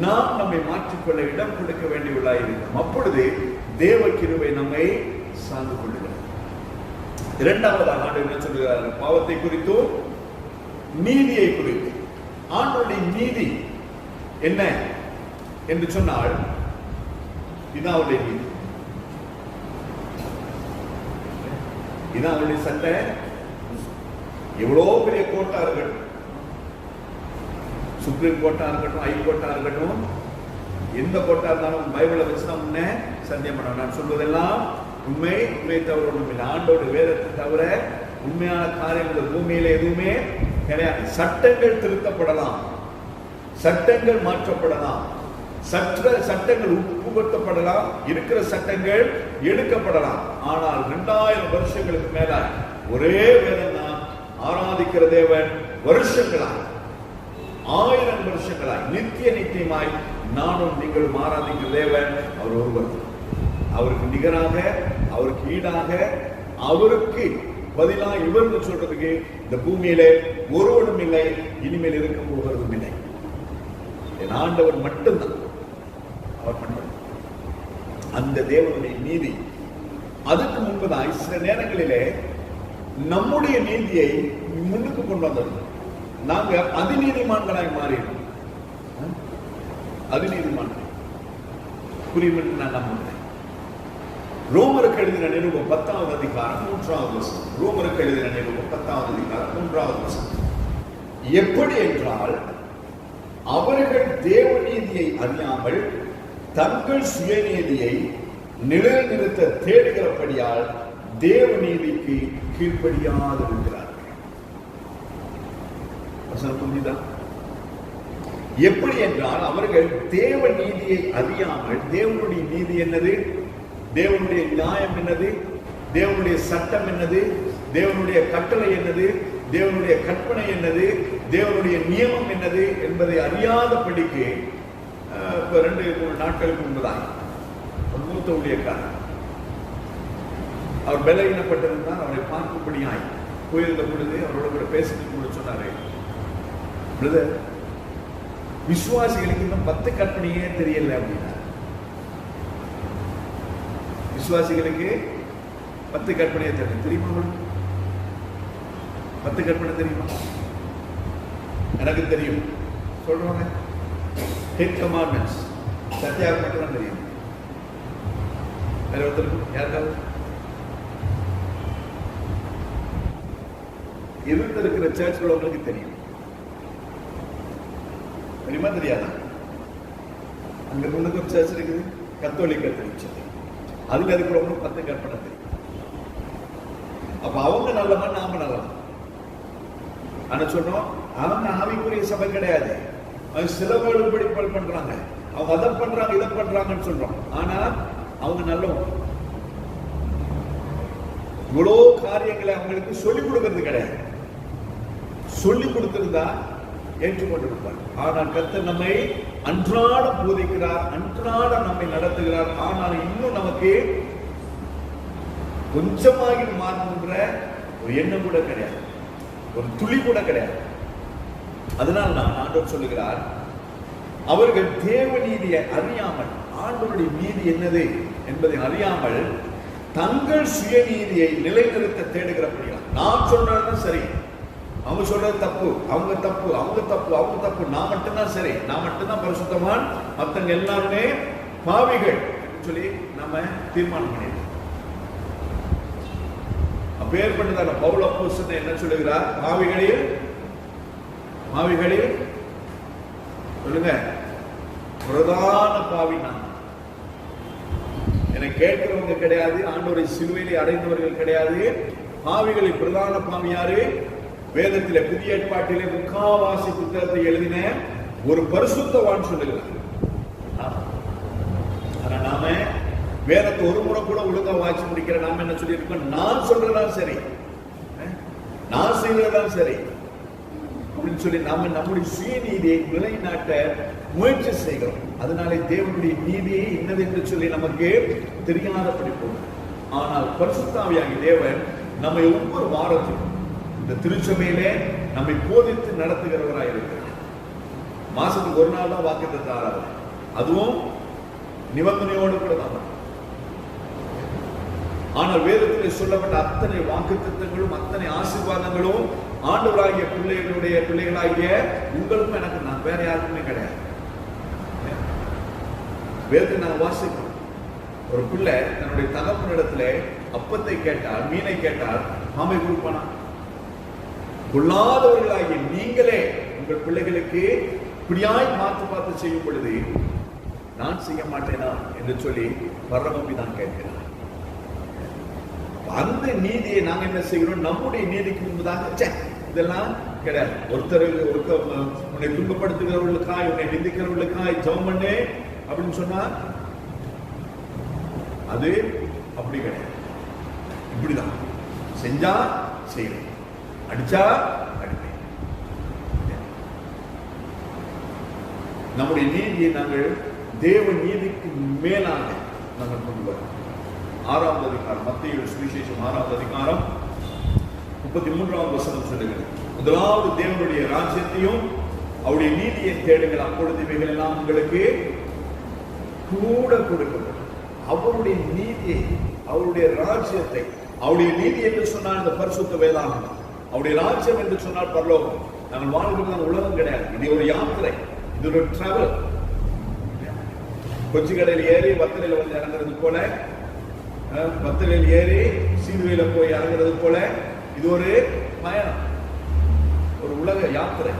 நாம் நம்மை மாற்றிக்கொள்ள இடம் கொடுக்க வேண்டியவர்களாக இருக்கிறோம். அப்பொழுது தேவ கிருபை நம்மை சார்ந்து கொள்ளுகிறது. இரண்டாவதாக ஆண்டவர் என்ன சொல்கிறார்கள்? பாவத்தை குறித்தும் நீதியை குறித்து. ஆண்டவருடைய நீதி என்ன என்று சொன்னால், இதான் அவருடைய நீதி, இதான் அவருடைய சட்டை. எவ்வளவு பெரிய கோர்ட்டா இருக்கட்டும், சுப்ரீம் கோர்ட்டா இருக்கட்டும், ஹை கோர்ட்டா இருக்கட்டும், எந்த கோர்ட்டா இருந்தாலும் பைபிளை வச்சு தான் முன்னே சத்தியம் பண்ண. நான் சொல்வதெல்லாம் உண்மை, உண்மை தவிர ஒன்றும் இல்லை. ஆண்டோட வேதத்தை தவிர உண்மையான காரியங்கள் பூமியில எதுவுமே கிடையாது. சட்டங்கள் திருத்தப்படலாம், சட்டங்கள் மாற்றப்படலாம், சட்டங்கள் உட்புகுத்தப்படலாம், இருக்கிற சட்டங்கள் எடுக்கப்படலாம். ஆனால் 2000 வருஷங்களுக்கு மேல ஒரே வேதம் தான் ஆராதிக்கிற தேவன். வருஷங்களாய், 1000 வருஷங்களாய், நித்தியமாய் நானும் நீங்களும் ஆராதிக்கிற தேவன் அவர் ஒருவர். அவருக்கு நிகராக, அவருக்கு ஈடாக, அவருக்கு பதிலாக இவர்னு சொல்றதுக்கு இந்த பூமியிலே ஒருவனும் இல்லை, இனிமேல் இருக்க போகிறதும் இல்லை. என் ஆண்டவர் மட்டும்தான். அவர் பண்றார். அந்த தேவனுடைய நீதி. அதுக்கு முன்பதாய் சில நேரங்களிலே நம்முடைய நீதியை முன்னுக்கு கொண்டு வந்தது. நாங்க அதிநீதிமான்களாய் மாறிடும். அதிநீதிமான்கள் புரியும் என்று நான் நம்புகிறேன். ரோமருக்கு எழுதின நிருபம் 10வது அதிகாரம் 3வது வசனம். ரோமருக்கு எழுதின நிருபம் 10வது அதிகாரம் 3வது வசனம். எப்படி என்றால், அவர்கள் தேவ நீதியை அறியாமல் தங்கள் சுயநீதியை நிலைநிறுத்த தேடுகிறபடியால் தேவ நீதிக்கு கீழ்ப்படியாதிருக்கிறார்கள். வசனம் புரியுதா? எப்படி என்றால், அவர்கள் தேவ நீதியை அறியாமல், தேவனுடைய நீதி என்னது, தேவனுடைய நியாயம் என்னது, தேவனுடைய சட்டம் என்னது, தேவனுடைய கட்டளை என்னது, தேவனுடைய கற்பனை என்னது, தேவனுடைய நியமம் என்னது என்பதை அறியாதபடிக்கு 2-3 நாட்களுக்கு முன்புதான் ஒரு மூத்த ஊழியக்காரர், அவர் பலவீனப்பட்டிருந்தார். அவரை பார்க்கும்படியாய் போயிருந்த பொழுது அவரோட கூட பேசிட்டு கூட சொன்னாரு, பிரதர், விசுவாசிகளுக்கு இன்னும் 10 கற்பனையே தெரியல அப்படின்னா. விசுவாசிகளுக்கு 10 கற்பனையே தெரியல. தெரியுமா? 10 கற்பனை தெரியுமா? எனக்கு தெரியும். சொல்றாங்க 10 commandments. சத்தியாக மட்டும் தெரியும். வேற ஒருத்தருக்கு யாருக்காவது இருக்கிற சர்ச் உங்களுக்கு தெரியும். தெரியுமா? தெரியாதா? அங்க முன்னுக்கு ஒரு சர்ச் இருக்குது, கத்தோலிக்க சர்ச். அதுல இருக்கிறவங்க 10 கற்பனை தெரியும். அப்ப அவங்க நல்லவன், நாம நல்லவன். ஆனா சொன்னோம், அவங்க ஆவிக்குரிய சபை கிடையாது. சில வேறுபடி பண்றாங்க, அவங்க அதை பண்றாங்க இதை பண்றாங்கன்னு சொல்றோம். ஆனா அவங்க நல்லவங்க. இவ்வளோ காரியங்களை அவங்களுக்கு சொல்லிக் கொடுக்கறது கிடையாது. சொல்லிக் கொடுத்திருந்தா ஏற்றுக்கொண்டிருப்பார். ஆனால் கர்த்தர் நம்மை அன்றாடம் போதிக்கிறார், அன்றாடம் நம்மை நடத்துகிறார். ஆனால் இன்னும் நமக்கு கொஞ்சமாகி மாறுகின்ற ஒரு எண்ணம் கூட கிடையாது, ஒரு துளி கூட கிடையாது. அதனால் நான் ஆண்டவர் சொல்லுகிறார், அவர்கள் தேவ நீதியை அறியாமல், ஆண்டவருடைய நீதி என்னது என்பதை அறியாமல் தங்கள் சுயநீதியை நிலைநிறுத்த தேடுகிறபடியா. நான் சொல்றதுதான் சரி, அவங்க சொல்றது தப்பு, அவங்க தப்பு, அவங்க தப்பு, அவங்க தப்பு, நான் மட்டும்தான் சரி, நான் மட்டும்தான் பரிசுத்தவான், மற்றவங்க எல்லாருமே பாவிகள் சொல்லி நம்ம தீர்மானம் பண்ணிடுறோம். அப்பேற்பட்டதான பவுல் அப்போஸ்தலன் என்ன சொல்லுகிறார்? பாவிகளில் சொல்லுங்க, பிரதான பாவி நான். என்னை கேட்கிறவங்க கிடையாது, ஆண்டவரை சிலுவையிலே அடைந்தவர்கள் கிடையாது. பாவிகளில் பிரதான பாவி யாரு? வேதத்திலே புதிய ஏற்பாட்டிலே முக்காவாசி புத்தகத்தை எழுதின ஒரு பரிசுத்தவான் சொல்லுகிறார். ஆனா நாம வேதத்தை ஒரு முறை கூட ஒழுங்கா வாய்ச்சி முடிக்கிற நாம என்ன சொல்லி இருக்கோம்? நான் சொல்றதான் சரி, நான் செய்யறதான் சரி அப்படின்னு சொல்லி நாம நம்முடைய சுயநீதியை நிலைநாட்ட முயற்சி செய்கிறோம். அதனாலே தேவனுடைய நீதியை என்னது என்று சொல்லி நமக்கு தெரியாதபடி போகும். ஆனால் பரிசுத்த ஆவியாகிய தேவன் நம்மை ஒவ்வொரு வாரத்திலும் இந்த திருச்சபையிலே நம்மை போதித்து நடத்துகிறவராய் இருக்கிறார். மாசத்துக்கு ஒரு நாள் தான் வாக்குத்தத்தம் ஆராதனை, அதுவும் நிபந்தனையோடு கூட தான். ஆனால் வேதத்திலே சொல்லப்பட்ட அத்தனை வாக்குத்தத்தங்களும் அத்தனை ஆசீர்வாதங்களும் ஆண்டவராகிய பிள்ளைகளாகிய உங்களுக்கும் எனக்கு நான் வேற யாருக்குமே கிடையாது. வேதத்தை நாங்கள் வாசிக்கிறோம். ஒரு பிள்ளை தன்னுடைய தகப்பனிடத்துல அப்பத்தை கேட்டால், மீனை கேட்டால் மாமை கொடுப்பானா? கொள்ளாதவர்களாகிய நீங்களே உங்கள் பிள்ளைகளுக்கு இப்படியாய் பார்த்து செய்யும் பொழுது நான் செய்ய மாட்டேனா என்று சொல்லி பரமபி தான் கேட்கிறார். அந்த நீதியை நாங்க என்ன செய்கிறோம்? நம்முடைய நீதிக்கு முன்பதாக இதெல்லாம் கிடையாது. ஒருத்தர் உன்னை துன்பப்படுத்துகிறவர்களுக்காய், உன்னை நிந்திக்கிறவர்களுக்காய் ஜெபம் பண்ணு அப்படின்னு சொன்னா அது அப்படி கிடையாது. இப்படிதான் செஞ்சா செய்யணும், அடிச்சா அடிப்பேன். நம்முடைய நீதியை நாங்கள் தேவ நீதிக்கு மேலாக நாங்கள் கொண்டு வரோம். 6வது அதிகாரம், மத்தேயு சுவிசேஷம் 6வது அதிகாரம் 33வது வசனம் சொல்லுகிறது, முதலாவது தேவனுடைய ராஜ்யத்தையும் அவருடைய நீதியை தேடுங்கள், அப்பொழுது இவைகள் எல்லாம் உங்களுக்கு கூட கொடுக்கப்படும். அவருடைய நீதியை, அவருடைய ராஜ்யத்தை, அவருடைய நீதி என்று சொன்னால் இந்த பரிசுத்த வேதாகமம், அவருடைய ராஜ்யம் என்று சொன்னால் பரலோகம். நாங்கள் வாழ்கிறது உலகம் கிடையாது. இது ஒரு யாத்திரை, இது ஒரு டிராவல். கொச்சி கடையில் ஏறி வத்தலையில வந்து இறங்குறது போல, வத்தலையில் ஏறி சீதுவையில போய் இறங்குறது போல இது ஒரு பயணம், ஒரு உலக யாத்திரை.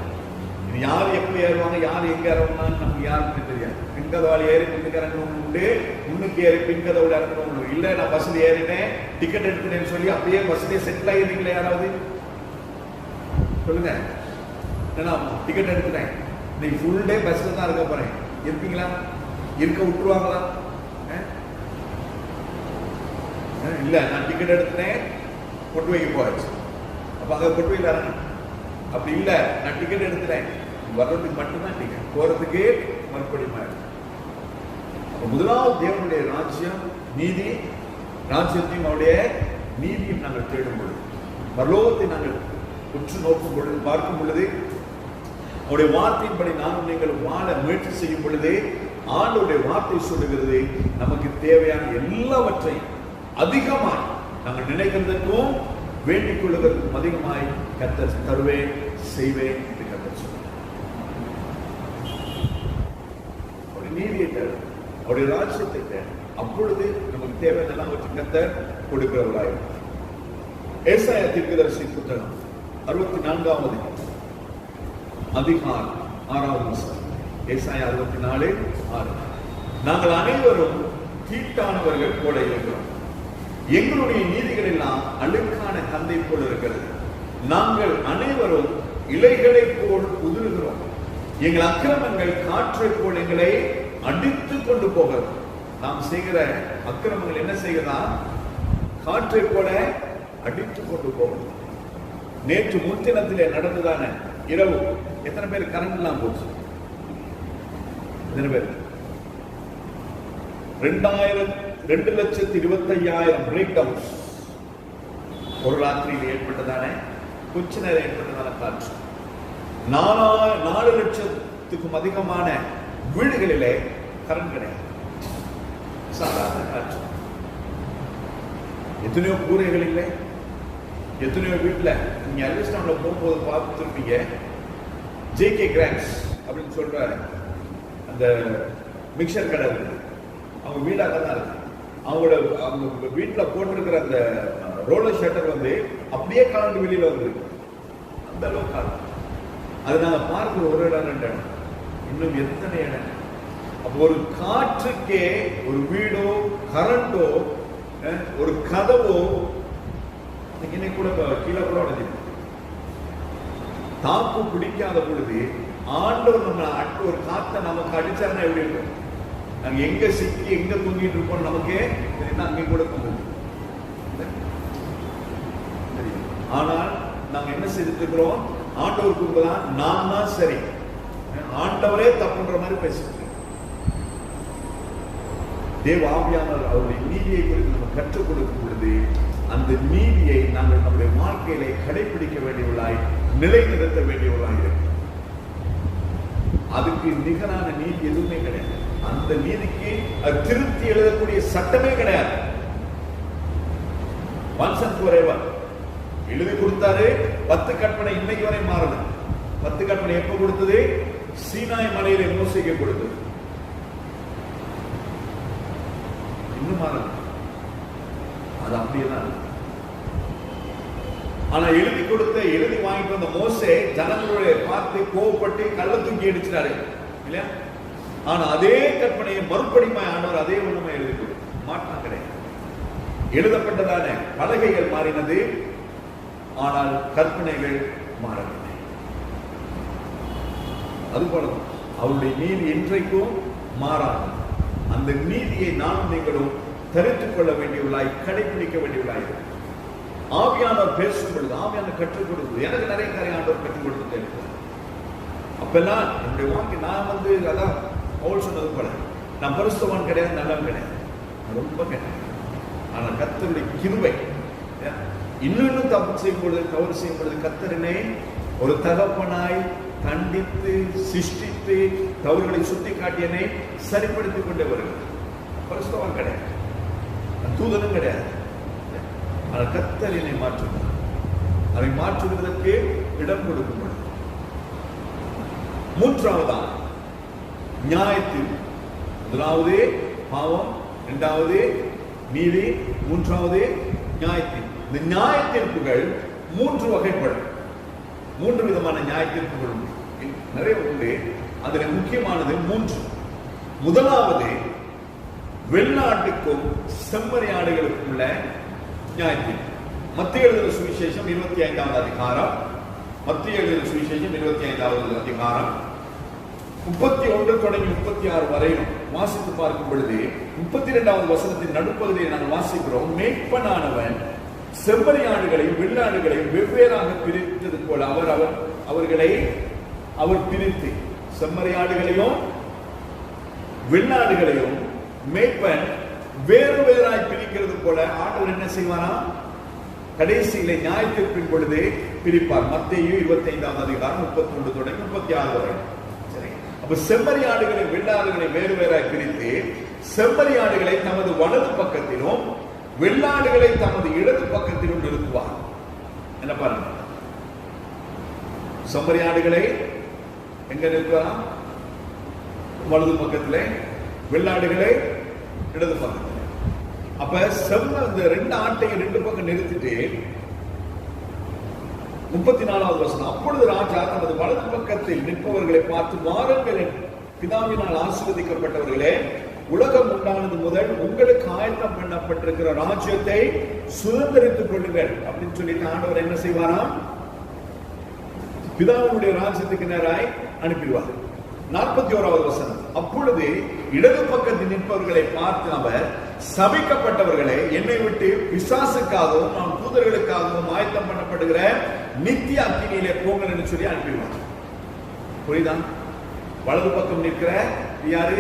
இது யார் எப்படி ஏறுவாங்க, யார் எங்க இறங்கணும்னு நமக்கு யாருக்குமே தெரியாது. பின்கதவாளி ஏறி பின்னுக்கு இறங்கணும் உண்டு, முன்னுக்கு ஏறி பின்கதவோட இறங்கணும் உண்டு. இல்ல நான் பஸ்ல ஏறினேன், டிக்கெட் எடுத்துனேன்னு சொல்லி அப்படியே பஸ்லயே செட்டில் ஆகிருக்கீங்களே யாராவது சொல்லுங்க. ஏன்னா டிக்கெட் எடுத்துட்டேன், இன்னைக்கு ஃபுல் டே பஸ்ல தான் இருக்க போறேன், இருப்பீங்களா? இருக்க விட்டுருவாங்களா? இல்ல நான் டிக்கெட் எடுத்துனேன், கொண்டு வைக்க போயாச்சு, அப்ப அங்க கொண்டு வைக்க இறங்கணும். அப்படி இல்ல நான் டிக்கெட் எடுத்துட்டேன், வர்றதுக்கு மட்டும்தான் டிக்கெட், போறதுக்கு மறுபடியும். முதலாவது தேவனுடைய ராஜ்யம், நீதி, ராஜ்யத்தையும் அவருடைய நீதியும் நாங்கள் தேடும் பொழுது, பரலோகத்தை நாங்கள் உற்று நோக்கும் பொழுது, பார்க்கும் பொழுது, அவருடைய வார்த்தையின்படி நானும் நீங்கள் வாழ முயற்சி செய்யும் பொழுது, ஆண்டவருடைய வார்த்தை சொல்லுகிறது நமக்கு தேவையான எல்லாவற்றையும் அதிகமாய் நாங்கள் நினைக்கிறதுக்கும் வேண்டிக் கொள்வதற்கும் அதிகமாய் கர்த்தர் தருவேன், செய்வேன் என்று கர்த்தர் சொல்றார். அவருடைய நீதியை தேவை, அவருடைய ராஜ்யத்தை தேவை, அப்பொழுது நமக்கு தேவையான எல்லாவற்றையும் கர்த்தர் கொடுக்கிறவராயிருக்கிறார். ஏசாயா தீர்க்கதரிசி புத்தகம் 64வது அதிகாரம் 6வது வசனம். ஏசாயா 64:6. நாங்கள் அனைவரும் தீட்டானவர்கள் போல இருக்கிறோம், எங்களுடைய நீதிகள் எல்லாம் அழுக்கான கந்தை போல் இருக்கிறது, நாங்கள் அனைவரும் இலைகளை போல் உதிர்கிறோம், எங்கள் அக்கிரமங்கள் காற்றை போல் எங்களை அடித்து கொண்டு போகிறது. நாம் செய்கிற அக்கிரமங்கள் என்ன செய்கிறதா? காற்றை போல அடித்து கொண்டு போகிறது. நேற்று முன்தினத்திலே நடந்ததான இரவு எத்தனை பேர் கரண்ட் எல்லாம் போச்சு? எத்தனை பேர்? 2,25,000 பிரேக் டவுன்ஸ் ஒரு ராத்திரியில் ஏற்பட்டதான, கொஞ்ச நேரம் ஏற்பட்டதான காற்று. 4 லட்சத்துக்கும் அதிகமான வீடுகளிலே கரண்ட் கிடையாது, சாதாரண காற்று. எத்தனையோ கூரைகள் இல்லை, எத்தனையோ வீட்டுல நீங்க அலிஸ்டான்ல போகும்போது பார்த்துருப்பீங்க, ஜேகே கிராக்ஸ் அப்படின்னு சொல்ற அந்த மிக்சர் கடை இருக்கு, அவங்க வீடாக தான் இருக்கு. அவங்க வீட்டுல போட்டிருக்கிற அந்த ரோலர் ஷட்டர் வந்து அப்படியே கலந்து வெளியில வந்துருக்கு, அந்த அளவுக்கு காலம். அது நாங்க பார்க்கிற ஒரு இடம், 2 இடம், இன்னும் எத்தனை இடம். அப்போ ஒரு காற்றுக்கே ஒரு வீடோ கரண்டோ ஒரு கதவோ இன்னைக்கு கூட கீழே கூட உடைஞ்சிருக்கு. தாக்கு பிடிக்காத பொழுது ஆண்டவர் நம்ம ஒரு காத்தை நமக்கு அடிச்சாருன்னா எப்படி இருக்கும்? நாங்க எங்க சிக்கி எங்க தூங்கிட்டு இருப்போம் நமக்கே அங்கே கூட தூங்குது. ஆனால் நாங்க என்ன செய்துட்டு இருக்கிறோம்? ஆண்டவருக்கு நான் தான் சரி, ஆண்டவரே தப்புன்ற மாதிரி பேசிட்டு இருக்கோம். தேவ ஆவியானவர் அவருடைய நீதியை குறித்து நம்ம கற்றுக் கொடுக்கும் பொழுது அந்த நீதியை நாங்கள் நம்முடைய வாழ்க்கையிலே கடைபிடிக்க வேண்டியவர்களாய், நிலைநிறுத்த வேண்டியவர்களாய் இருக்கு. அதுக்கு நிகரான நீதி எதுவுமே கிடையாது. அந்த நீதிக்கு திருத்தி எழுதக்கூடிய சட்டமே கிடையாது. ஒன்ஸ் அண்ட் ஃபாரெவர் எழுதி கொடுத்தாரு. 10 கற்பனை இன்னைக்கு வரை மாறல. 10 கற்பனை எப்ப கொடுத்தது? சீனாய் மலையிலே மோசேக்கு கொடுத்தது. இன்னும் மாறல, அது அப்படியேதான். ஆனா எழுதி கொடுத்த, எழுதி வாங்கிட்டு வந்த மோசே ஜனங்களுடைய பார்த்து கோவப்பட்டு கள்ள தூக்கி அடிச்சிட்டாரு இல்லையா? ஆனா அதே கற்பனையை மறுபடியும் ஆண்டவர் அதே ஒண்ணுமே எழுதி கொடுத்து மாற்றம் கிடையாது. எழுதப்பட்டதான பலகைகள் மாறினது, ஆனால் கற்பனைகள் மாறவில்லை. அதுபோலதான் அவருடைய நீதி இன்றைக்கும் மாறாது. அந்த நீதியை நானும் நீங்களும் தரித்துக் கொள்ள வேண்டியவர்களாய், கடைபிடிக்க வேண்டியவர்களாய். ஆவியானவர் பேசும் பொழுது, ஆவியானவர் கற்றுக் கொடுக்குது. எனக்கு நிறைய காரியம் ஆண்டவர் கற்றுக் கொடுத்துட்டே இருக்கிறார். அப்பெல்லாம் என்னுடைய வாழ்க்கை நான் அதான் பவுல் சொன்னது போல, நான் பரிசுத்தவான் கிடையாது, நல்லவன் கிடையாது, ரொம்ப கிடையாது. ஆனா கர்த்தருடைய கிருபை, இன்னும் தப்பு செய்யும் பொழுது, தவறு செய்யும் பொழுது கர்த்தரனை ஒரு தகப்பனாய் கண்டித்து சிருஷ்டித்து தவறுகளை சுட்டி காட்டியனை சரிப்படுத்திக் கொண்டே வருகிறார். பரிசுத்தவான் கிடையாது, தூதனும் கிடையாது. ஆனால் கர்த்தர் என்னை மாற்றுகிறார். அதை மாற்றுவதற்கு இடம் கொடுக்கப்படும். மூன்றாவதான் நியாயத்தில், முதலாவது பாவம், இரண்டாவது நீதி, மூன்றாவது நியாயத்தில். இந்த நியாய தீர்ப்புகள் மூன்று வகைப்படும். மூன்று விதமான நியாய தீர்ப்புகள் உண்டு, நிறைய உண்டு. அதில் முக்கியமானது மூன்று. முதலாவது வெள்ளாட்டுக்கும் செம்மறியாடுகளுக்கும் உள்ள நியாய தீர்ப்பு. மத்திய எழுதின சுவிசேஷம் 25வது அதிகாரம், மத்திய எழுதின சுவிசேஷம் 25வது அதிகாரம் 31 தொடங்கி 36 வரையும் வாசித்து பார்க்கும் பொழுது 32வது வசனத்தின் நடுப்பகுதியை நாங்கள் வாசிக்கிறோம். மேய்ப்பனானவன் செம்மறியாடுகளையும் வெள்ளாடுகளையும் வெவ்வேறாக பிரித்தது போல அவர்களை பிரித்து, செம்மறியாடுகளையும் வெள்ளாடுகளையும் மேய்ப்பன் வேறு வேறாய் பிரிக்கிறது போல ஆண்டவர் என்ன செய்வாரா? கடைசியிலே நியாய தீர்ப்பின் பொழுது பிரிப்பார். மத்தேயு 25வது அதிகாரம் 31 தொடங்கி 36 வரை. சரி, அப்ப செம்மறியாடுகளை வெள்ளாடுகளை வேறு வேறாய் பிரித்து, செம்மறியாடுகளை தமது வலது பக்கத்திலும் வெள்ளாடுகளை தமது இடது பக்கத்திலும் நிறுத்துவார். என்ன பாருங்க, செம்மறியாடுகளை எங்க நிறுத்துவார்? வலது பக்கத்திலே, வெள்ளாடுகளை இடது பக்கத்தில். அப்ப இந்த ரெண்டு ஆட்டையும் ரெண்டு பக்கம் நிறுத்திட்டு 34வது வசனம், அப்பொழுது ராஜா தமது வலது பக்கத்தில் நிற்பவர்களை பார்த்து, வாருங்கள் பிதாவினால் ஆசீர்வதிக்கப்பட்டவர்களே, உலகம் உண்டானது முதல் உங்களுக்கு ஆயத்தம் பண்ணப்பட்டிருக்கிற ராஜ்யத்தை சுதந்திரித்துக் கொள்ளுங்கள் அப்படின்னு சொல்லிட்டு ஆண்டவர் என்ன செய்வாராம்? பிதாவுடைய ராஜ்யத்துக்கு நேராய் அனுப்பிடுவார். 41வது வசனம், அப்பொழுது இடது பக்கத்தில் நிற்பவர்களை பார்த்து அவர், சபிக்கப்பட்டவர்களே, என்னை விட்டு பிசாசுக்காகவும் நாம் தூதர்களுக்காகவும் ஆயத்தம் பண்ணப்படுகிற நித்திய அக்கினியிலே போங்கள் என்று சொல்லி அனுப்பிடுவார். புரியுதா? வலது பக்கம் நிற்கிற யாரு?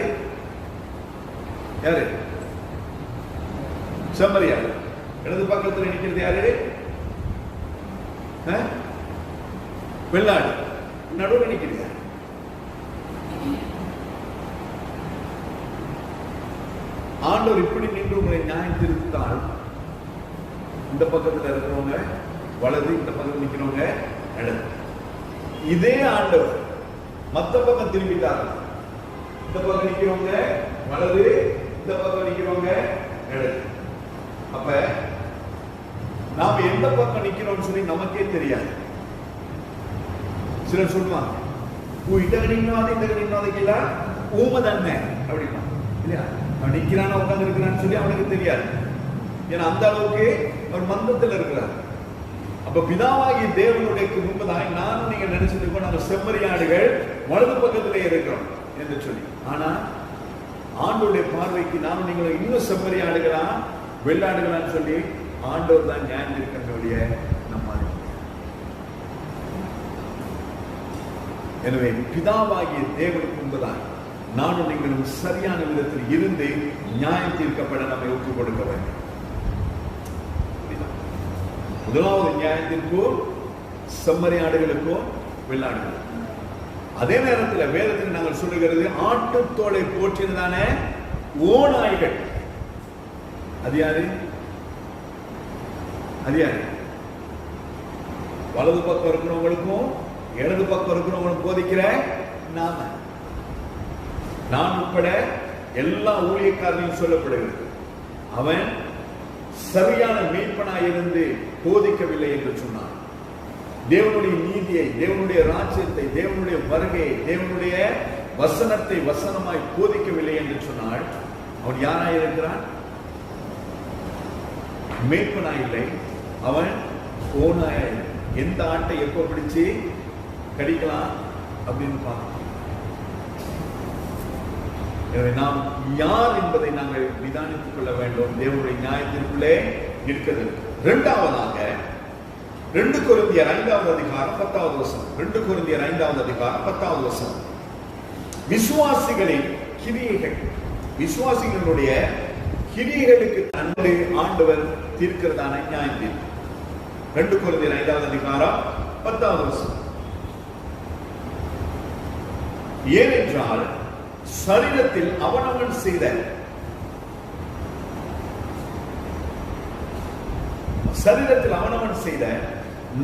யாரு? செம்மறியாடு. இடது பக்கத்தில் நிற்கிறது யாரு? வெள்ளாடு. நடுவில் நிற்கிறது யாரு? ஆண்டவர் இப்படி நின்று உங்களை நியாயம் திருத்தால், இந்த பக்கத்தில் இருக்கிறவங்க வலது, இந்த பக்கம் நிற்கிறவங்க இடது. இதே ஆண்டவர் மத்த பக்கம் திரும்பிட்டாங்க. இந்த பக்கம் நிற்கிறவங்க வலது, இந்த பக்கம் நிற்கிறவங்க இடது. அப்ப நாம எந்த பக்கம் நிற்கிறோம்னு சொல்லி நமக்கே தெரியாது. சிலர் சொல்லுவாங்க, இத்தனை நின்னாது இந்த நின்னாதுக்கல ஊமை தானே அப்படின்னா, இல்லையா? அவன் நிற்கிறான உட்கார்ந்து இருக்கிறான்னு சொல்லி அவனுக்கு தெரியாது. ஏன்னா அந்த அளவுக்கு அவர் மந்தத்தில் இருக்கிறார். அப்ப பிதாவாகிய தேவனுடைய முன்பதாக நானும் நீங்க நினைச்சிட்டு இருக்கோம், நாங்கள் செம்மறியாடுகள் வலது பக்கத்திலே இருக்கிறோம் என்று சொல்லி. ஆனா ஆண்டோடைய பார்வைக்கு நானும் நீங்களும் இன்னும் செம்மறியாடுகளா வெள்ளாடுகளான்னு சொல்லி ஆண்டவர் தான் நியாயம் இருக்கிறவருடைய நம்ம. எனவே பிதாவாகிய தேவனுக்கு முன்பதாக நானும் நீங்களும் சரியான விதத்தில் இருந்து நியாயம் தீர்க்கப்பட நம்மை ஒப்புக் கொடுக்க வேண்டும். முதலாவது நியாயத்திற்கும் செம்மறியாடுகளுக்கும் வெள்ளாடுகளுக்கும். அதே நேரத்தில் வேதத்தில் நாங்கள் சொல்லுகிறது, ஆட்டுத்தோலை போற்றினதான ஓநாய்கள். அது யாரு? அது யாரு? வலது பக்கம் இருக்கிறவங்களுக்கும் இடது பக்கம் இருக்கிறவங்களும் போதிக்கிற நான் உட்பட எல்லா ஊழியக்காரனையும் சொல்லப்படுகிறது. அவன் சரியான மேய்ப்பனாய் இருந்து போதிக்கவில்லை என்று சொன்னான். தேவனுடைய நீதியை, தேவனுடைய ராஜ்யத்தை, தேவனுடைய வருகையை, தேவனுடைய வசனத்தை வசனமாய் போதிக்கவில்லை என்று சொன்னால் அவன் யாராய் இருக்கிறான்? மேய்ப்பனாய் இல்லை, அவன் ஓநாய். எந்த ஆட்டை எப்ப பிடிச்சு கடிக்கலாம் அப்படின்னு பார்க்கலாம். எனவே நாம் யார் என்பதை நாங்கள் நிதானித்துக் கொள்ள வேண்டும். தேவனுடைய நியாயத்திற்குள்ளே இருக்கிறது. இரண்டாவதாக 2 கொரிந்தியர் 5வது அதிகாரம் 10வது வசனம். 2 கொரிந்தியர் 5வது அதிகாரம் 10வது வசனம். விசுவாசிகளின் கிரியைகள், விசுவாசிகளுடைய கிரியைகளுக்கு அன்று ஆண்டவர் தீர்க்கிறதான நியாயம் தீர்ப்பு. 2 கொரிந்தியர் 5வது அதிகாரம் 10வது வசனம். ஏனென்றால் சரீரத்தில் அவனவன் செய்த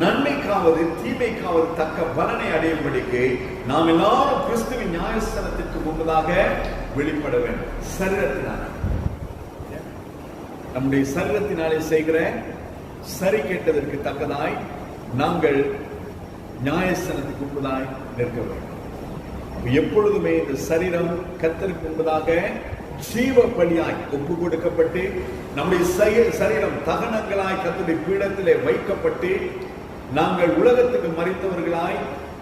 நன்மைக்காவது தீமைக்காவது தக்க பலனை அடையும்படிக்கு நாம் எல்லாரும் கிறிஸ்துவின் நியாயஸ்தானத்திற்கு முன்பதாக வெளிப்பட வேண்டும். சரீரத்தினால, நம்முடைய சரீரத்தினாலே செய்கிற சரி கேட்டதற்கு தக்கதாய் நாங்கள் நியாயஸ்தானத்துக்கு முன்பதாய் நிற்க வேண்டும். எப்பொழுதுமே இந்த சரீரம் கர்த்தருக்கு முன்பதாக ஜீவ பலியாய் ஒப்பு கொடுக்கப்பட்டு நம்முடைய சரீரம் தகனங்களாய் கர்த்தருடைய பீடத்திலே வைக்கப்பட்டு நாங்கள் உலகத்துக்கு மறித்தவர்களாய்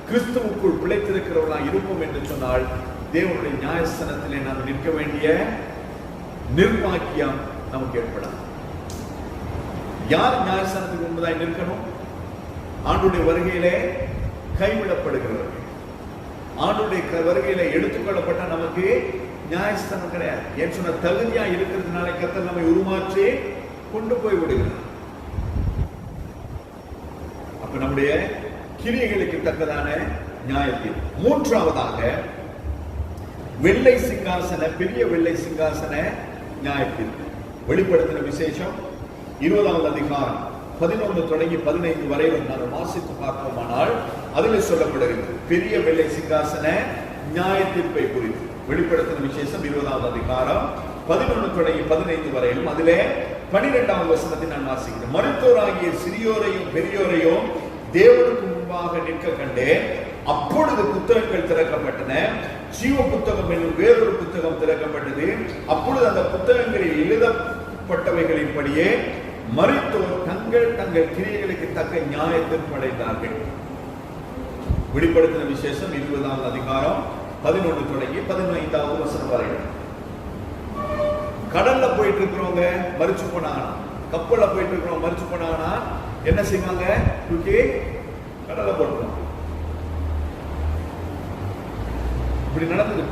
கிறிஸ்துவுக்குள் பிழைத்திருக்கிறவர்களாய் இருப்போம் என்று சொன்னால் தேவனுடைய நியாயஸ்தானத்திலே நாம் நிற்க வேண்டிய நிர்வாக்கியம் நமக்கு ஏற்படாது. யார் நியாயஸ்தானத்துக்கு முன்பதாய் நிற்கணும்? ஆண்டுடைய வருகையிலே கைவிடப்படுகிறவர்கள். ஆண்டுடைய வருகையில எடுத்துக்கொள்ளப்பட்ட நமக்கு நியாயஸ்தானம் கிடையாது. ஏன் சொன்ன தகுதியா இருக்கிறதுனால கர்த்தர் நம்மை உருமாற்றி கொண்டு போய் விடுகிறார். அப்ப நம்முடைய கிரியைகளுக்கு தக்கதான நியாயத்தில் மூன்றாவதாக வெள்ளை சிங்காசன, பெரிய வெள்ளை சிங்காசன நியாயத்தில் வெளிப்படுத்தின விசேஷம் 20வது அதிகாரம் 11 தொடங்கி 15 வரை நாம் வாசித்து பார்ப்போமானால் அதில் சொல்லப்படுகிறது பெரிய வெள்ளை சிங்காசன நியாயத்தீர்ப்பை குறித்து. வெளிப்படுத்தின விசேஷம் 20வது அதிகாரம் 11 தொடங்கி 15 வரையிலும் அதிலே 12வது வசனத்தை நான் வாசிக்கிறேன். மருத்துவராகிய சிறியோரையும் பெரியோரையும் தேவனுக்கு முன்பாக நிற்க கண்டேன். அப்பொழுது புத்தகங்கள் திறக்கப்பட்டன. ஜீவ புத்தகம் என்னும் வேறொரு புத்தகம் திறக்கப்பட்டது. அப்பொழுது அந்த புத்தகங்களில் எழுதப்பட்டவைகளின்படியே மரித்தோர் தங்கள் தங்கள் கிரியைகளுக்கு தக்க நியாயத்தீர்ப்பு அடைந்தார்கள். வெளிப்படுத்தின விசேஷம் 20வது அதிகாரம் 11 தொடங்கி 15வது வசனம் வரை. கடல்ல போயிட்டு இருக்கிறவங்க மரிச்சு போனாங்கன்னா, கப்பல்ல போயிட்டு இருக்கிறவங்க மரிச்சு போனாங்கன்னா என்ன செய்வாங்க? தூக்கி கடல்ல போட்டுருவாங்க. இப்படி நடந்தது.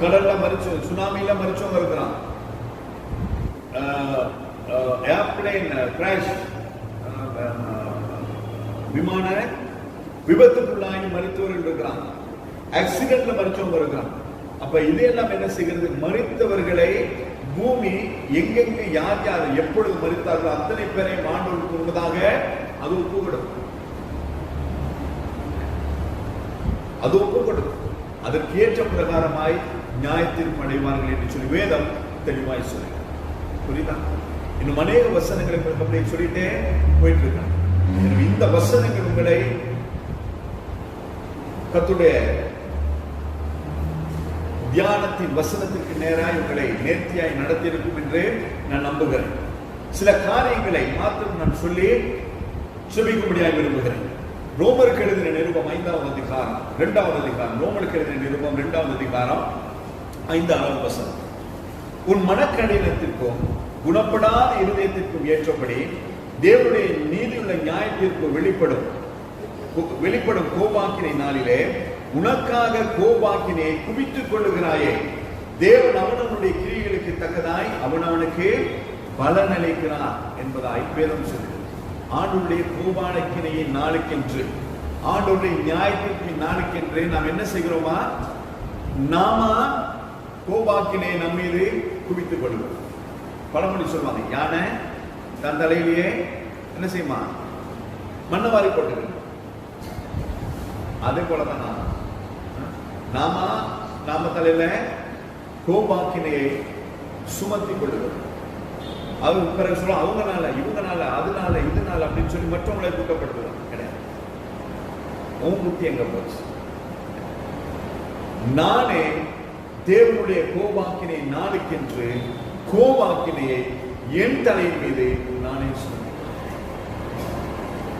கடல்ல மரிச்சு, சுனாமியில மரிச்சவங்க இருக்கிறான். ஏர்பிளேன் கிராஷ், விமான விபத்துக்குள்ளாகி மரித்தவர்கள் இருக்கிறாங்க. ஆக்சிடென்ட்ல மரிச்சவங்க இருக்கிறாங்க. அப்ப இதையெல்லாம் என்ன செய்கிறது? மரித்தவர்களை பூமி எங்கெங்க யார் யார் எப்பொழுது மரித்தார்களோ அத்தனை பேரை ஆண்டவருக்கு முன்பதாக அது ஒப்பு கொடுக்கும். அது ஒப்பு கொடுக்கும். அதற்கு ஏற்ற பிரகாரமாய் நியாயத்தீர்ப்பு அடைவார்கள் என்று சொல்லி வேதம் தெளிவாய் சொல்லுங்க. புரியுதா? இன்னும் அநேக வசனங்களை அப்படியே சொல்லிட்டே போயிட்டு இருக்காங்க. இந்த வசனங்கள் உங்களை கர்த்தருடைய தியானத்தின் வசனத்திற்கு நேராய் உங்களை நேர்த்தியாய் நடத்தியிருக்கும் என்று நான் நம்புகிறேன். சில காரியங்களை மாத்திரம் நான் சொல்லி செபிக்கும்படியாக விரும்புகிறேன். ரோமருக்கு எழுதின நிருபம் 5வது அதிகாரம் 2வது அதிகாரம். ரோமருக்கு எழுதின நிருபம் 2வது அதிகாரம் 5வது வசனம். உன் மனக்கடினத்திற்கும் குணப்படாத இருதயத்திற்கும் ஏற்றபடி தேவனுடைய நீதியுள்ள நியாயத்திற்கு வெளிப்படும் கோபாக்கினை நாளிலே உனக்காக கோபாக்கினை குவித்துக் கொள்ளுகிறாயே. தேவன் அவனவனுடைய கிரியைகளுக்கு தக்கதாய் அவனவனுக்கு பலன் அளிக்கிறார் என்பதாய் வேதம் சொல்லுகிறது. ஆண்டவருடைய கோபாக்கினையின் நாளுக்கென்று, ஆண்டவருடைய நியாயத்திற்கின் நாளுக்கென்று நாம் என்ன செய்கிறோமா? நாம கோபாக்கினை நம் மீது குவித்துக் கொள்வோம். பழமொழி சொல்வாங்க, யானை தன் தலையிலேயே என்ன செய்யுமா? மண்ணவாரி போட்டு. அதே போலதான் நாம தலையில கோபாக்கினையை சுமத்தி கொள்ளுவோம். அவங்க பிறகு சொல்லுவோம், அவங்கனால இவங்கனால அதனால இதனால அப்படின்னு சொல்லி மற்றவங்களை குற்றப்படுத்துவாங்க. கிடையாது. உன் புத்தி எங்க போச்சு? நானே தேவனுடைய கோபாக்கினை நாளுக்கென்று கோபாக்கினையை என் தலையின் மீது நானே சுமத்தேன்.